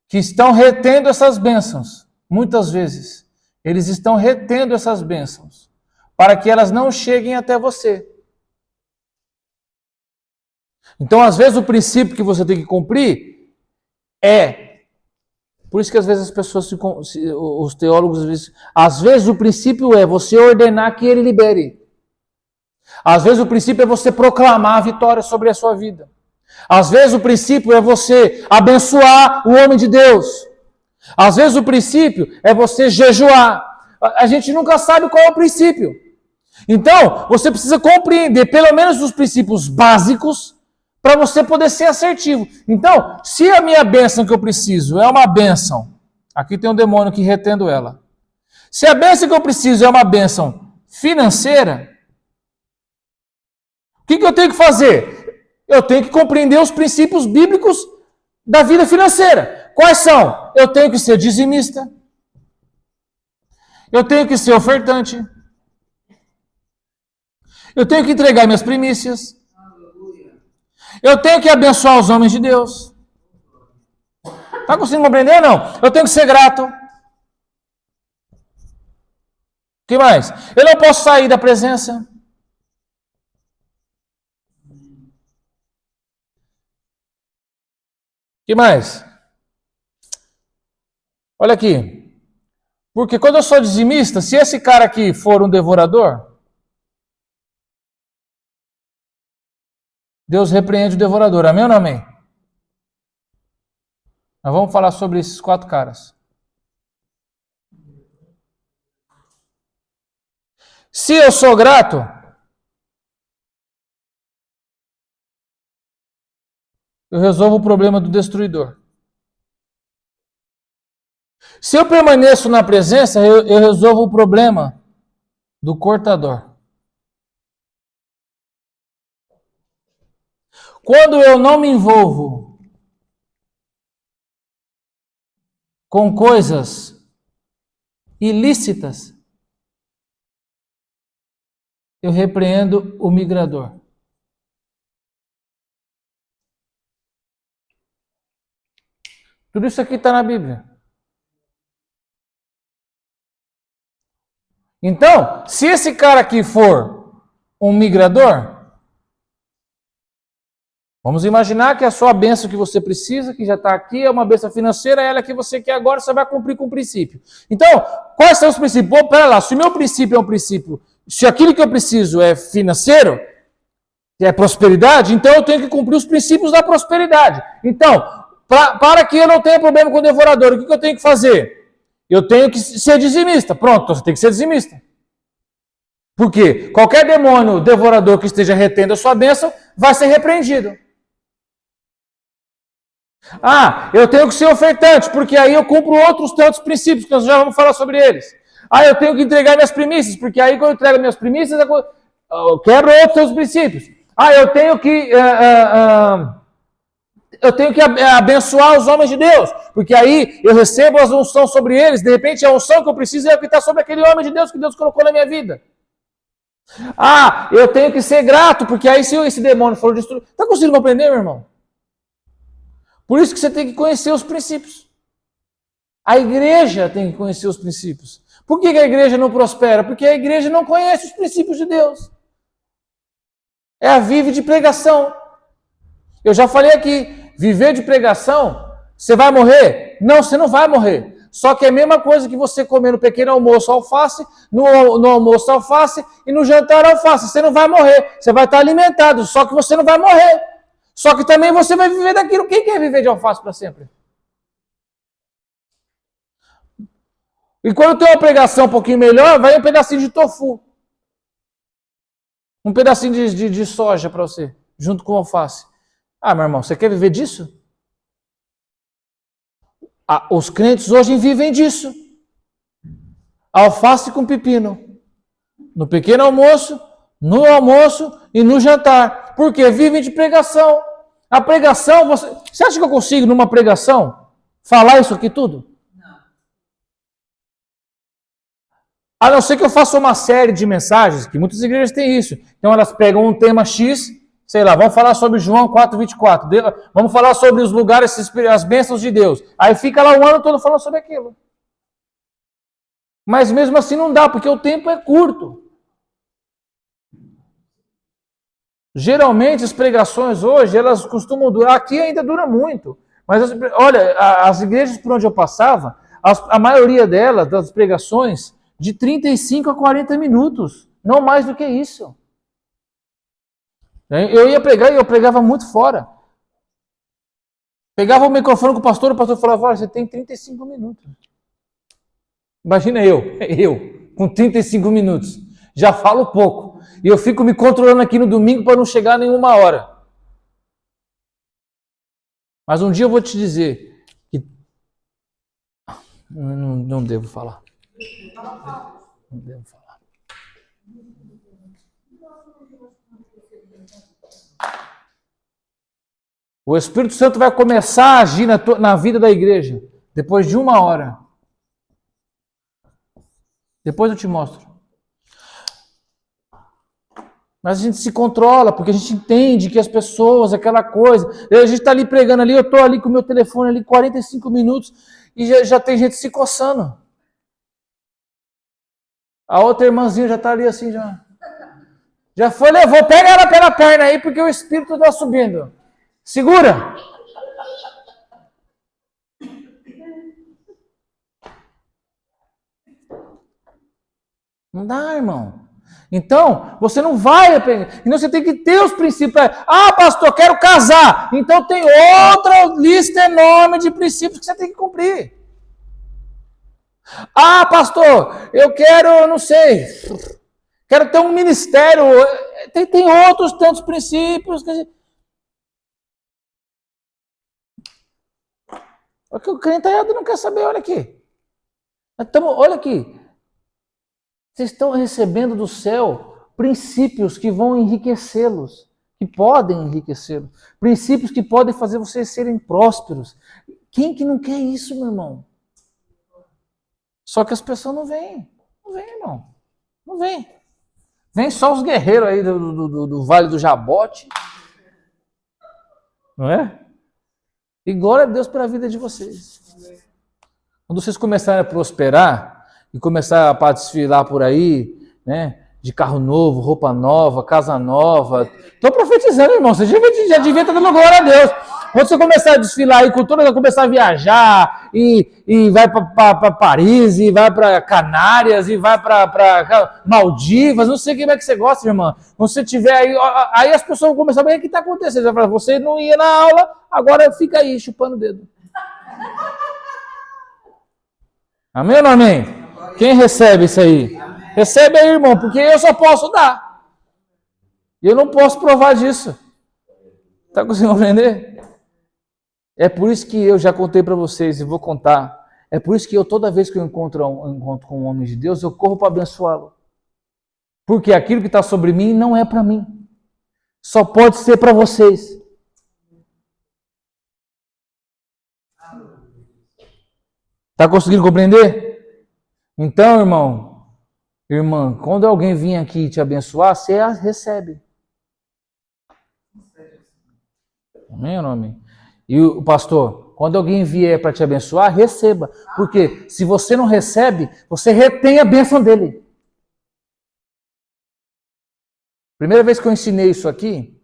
que estão retendo essas bênçãos. Muitas vezes, eles estão retendo essas bênçãos, para que elas não cheguem até você. Então, às vezes, o princípio que você tem que cumprir é... Por isso que às vezes as pessoas, os teólogos, às vezes o princípio é você ordenar que ele libere. Às vezes o princípio é você proclamar a vitória sobre a sua vida. Às vezes o princípio é você abençoar o homem de Deus. Às vezes o princípio é você jejuar. A gente nunca sabe qual é o princípio. Então, você precisa compreender pelo menos os princípios básicos para você poder ser assertivo. Então, se a minha bênção que eu preciso é uma bênção, aqui tem um demônio que retendo ela. Se a bênção que eu preciso é uma bênção financeira, o que eu tenho que fazer? Eu tenho que compreender os princípios bíblicos da vida financeira. Quais são? Eu tenho que ser dizimista. Eu tenho que ser ofertante. Eu tenho que entregar minhas primícias. Eu tenho que abençoar os homens de Deus. Está conseguindo compreender ou não? Eu tenho que ser grato. O que mais? Eu não posso sair da presença. O que mais? Olha aqui. Porque quando eu sou dizimista, se esse cara aqui for um devorador, Deus repreende o devorador. Amém ou não amém? Nós vamos falar sobre esses 4 caras. Se eu sou grato, eu resolvo o problema do destruidor. Se eu permaneço na presença, eu resolvo o problema do cortador. Quando eu não me envolvo com coisas ilícitas, eu repreendo o migrador. Tudo isso aqui está na Bíblia. Então, se esse cara aqui for um migrador, vamos imaginar que a sua bênção que você precisa, que já está aqui, é uma bênção financeira, é ela que você quer agora, você vai cumprir com o princípio. Então, quais são os princípios? Pô, pera lá, se o meu princípio é um princípio, se aquilo que eu preciso é financeiro, que é prosperidade, então eu tenho que cumprir os princípios da prosperidade. Então, para que eu não tenha problema com o devorador, o que eu tenho que fazer? Eu tenho que ser dizimista. Pronto, você tem que ser dizimista. Por quê? Qualquer demônio devorador que esteja retendo a sua bênção vai ser repreendido. Ah, eu tenho que ser ofertante, porque aí eu cumpro outros tantos princípios, que nós já vamos falar sobre eles. Ah, eu tenho que entregar minhas primícias, porque aí quando eu entrego minhas primícias, eu quebro outros tantos princípios. Ah, eu tenho que abençoar os homens de Deus, porque aí eu recebo as unções sobre eles, de repente a unção que eu preciso é o que está sobre aquele homem de Deus que Deus colocou na minha vida. Ah, eu tenho que ser grato, porque aí se esse demônio for destruído... Está conseguindo compreender, meu irmão? Por isso que você tem que conhecer os princípios. A igreja tem que conhecer os princípios. Por que a igreja não prospera? Porque a igreja não conhece os princípios de Deus. É a vive de pregação. Eu já falei aqui, viver de pregação, você vai morrer? Não, você não vai morrer. Só que é a mesma coisa que você comer no pequeno almoço alface, no almoço alface e no jantar alface. Você não vai morrer, você vai estar alimentado, só que você não vai morrer. Só que também você vai viver daquilo. Quem quer viver de alface para sempre? E quando tem uma pregação um pouquinho melhor, vai um pedacinho de tofu. Um pedacinho de soja para você, junto com alface. Ah, meu irmão, você quer viver disso? Ah, os crentes hoje vivem disso. Alface com pepino. No pequeno almoço, no almoço e no jantar. Por quê? Vivem de pregação. A pregação, você acha que eu consigo, numa pregação, falar isso aqui tudo? Não. A não ser que eu faça uma série de mensagens, que muitas igrejas têm isso. Então elas pegam um tema X, sei lá, vamos falar sobre João 4:24. Vamos falar sobre os lugares, as bênçãos de Deus. Aí fica lá o ano todo falando sobre aquilo. Mas mesmo assim não dá, porque o tempo é curto. Geralmente as pregações hoje, elas costumam durar, aqui ainda dura muito. Mas olha, as igrejas por onde eu passava, a maioria delas, das pregações, de 35 a 40 minutos. Não mais do que isso. Eu ia pregar e eu pregava muito fora. Pegava o microfone com o pastor falava, olha, você tem 35 minutos. Imagina eu, com 35 minutos. Já falo pouco. E eu fico me controlando aqui no domingo para não chegar a nenhuma hora. Mas um dia eu vou te dizer que não devo falar. Não devo falar. O Espírito Santo vai começar a agir na vida da igreja depois de 1 hora. Depois eu te mostro. Mas a gente se controla, porque a gente entende que as pessoas, aquela coisa. A gente está ali pregando ali, eu estou ali com o meu telefone ali 45 minutos e já tem gente se coçando. A outra irmãzinha já está ali assim, já foi, levou, pega ela pela perna aí, porque o Espírito está subindo. Segura! Não dá, irmão. Então, você não vai aprender. Então, você tem que ter os princípios. Ah, pastor, quero casar. Então, tem outra lista enorme de princípios que você tem que cumprir. Ah, pastor, eu quero, não sei, quero ter um ministério. Tem outros tantos princípios. O que o crente não quer saber, olha aqui. Olha aqui. Vocês estão recebendo do céu princípios que vão enriquecê-los, que podem enriquecê-los. Princípios que podem fazer vocês serem prósperos. Quem que não quer isso, meu irmão? Só que as pessoas não vêm. Não vêm, irmão. Não vêm. Vem só os guerreiros aí do Vale do Jabote. Não é? E glória a Deus pela vida de vocês. Quando vocês começarem a prosperar e começar a desfilar por aí, né? De carro novo, roupa nova, casa nova. Estou profetizando, irmão. Você já devia estar dando glória a Deus. Quando você começar a desfilar aí, quando você começar a viajar e vai para Paris, e vai para Canárias, e vai para Maldivas, não sei como é que você gosta, irmã. Quando você tiver aí as pessoas vão começar a ver o que está acontecendo. Você vai falar, você não ia na aula, agora fica aí chupando o dedo. Amém ou não amém? Quem recebe isso aí? Recebe aí, irmão, porque eu só posso dar. E eu não posso provar disso. Está conseguindo compreender? É por isso que eu já contei para vocês e vou contar. É por isso que toda vez que eu encontro com um homem de Deus, eu corro para abençoá-lo. Porque aquilo que está sobre mim não é para mim. Só pode ser para vocês. Está conseguindo compreender? Então, irmão, irmã, quando alguém vir aqui te abençoar, você a recebe. Amém ou não amém? E o pastor, quando alguém vier para te abençoar, receba. Porque se você não recebe, você retém a bênção dele. Primeira vez que eu ensinei isso aqui,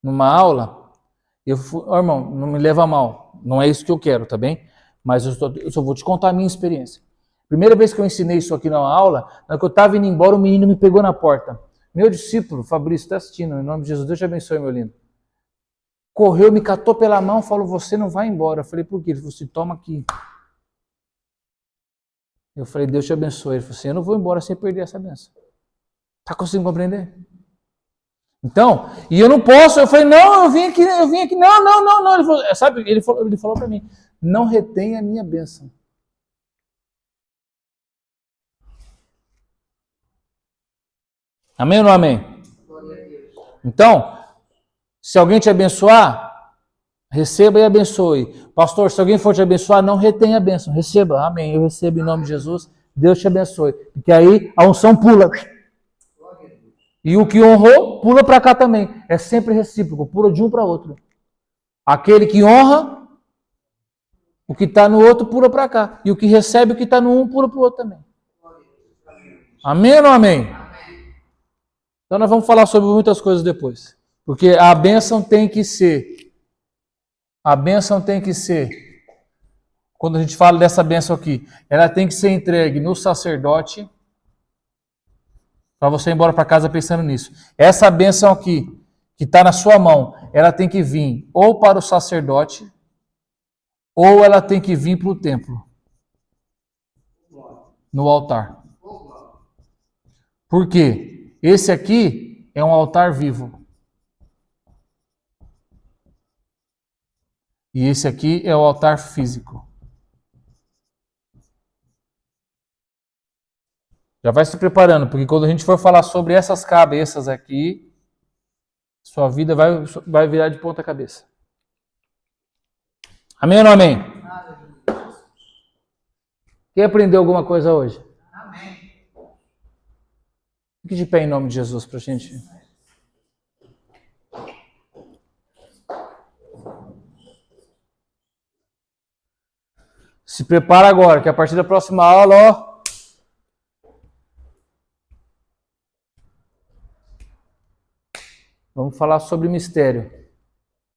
numa aula, irmão, não me leva a mal. Não é isso que eu quero, tá bem? Mas eu só vou te contar a minha experiência. Primeira vez que eu ensinei isso aqui numa aula, na hora que eu estava indo embora, o menino me pegou na porta. Meu discípulo, Fabrício, está assistindo, em nome de Jesus, Deus te abençoe, meu lindo. Correu, me catou pela mão, falou, você não vai embora. Eu falei, por quê? Ele falou assim, toma aqui. Eu falei, Deus te abençoe. Ele falou assim, eu não vou embora sem perder essa bênção. Está conseguindo compreender? Então, e eu não posso, eu falei, não, eu vim aqui, não. Ele falou, sabe, ele falou para mim, não retenha a minha bênção. Amém ou não amém? Então, se alguém te abençoar, Receba e abençoe. Pastor, se alguém for te abençoar, não retenha a bênção. Receba. Amém. Eu recebo em nome de Jesus. Deus te abençoe. Porque aí a unção pula. E o que honrou, pula para cá também. É sempre recíproco. Pula de um para outro. Aquele que honra, o que está no outro, pula para cá. E o que recebe, o que está no um, pula para o outro também. Amém ou não amém? Então nós vamos falar sobre muitas coisas depois. Porque a bênção tem que ser. A bênção tem que ser. Quando a gente fala dessa bênção aqui, ela tem que ser entregue no sacerdote. Para você ir embora para casa pensando nisso. Essa bênção aqui, que está na sua mão, ela tem que vir ou para o sacerdote, ou ela tem que vir para o templo. No altar. Por quê? Esse aqui é um altar vivo. E esse aqui é o altar físico. Já vai se preparando, porque quando a gente for falar sobre essas cabeças aqui, sua vida vai virar de ponta cabeça. Amém ou não amém? Quem aprendeu alguma coisa hoje? Amém. Fique de pé em nome de Jesus para a gente. Se prepara agora, que a partir da próxima aula, ó. Vamos falar sobre mistério.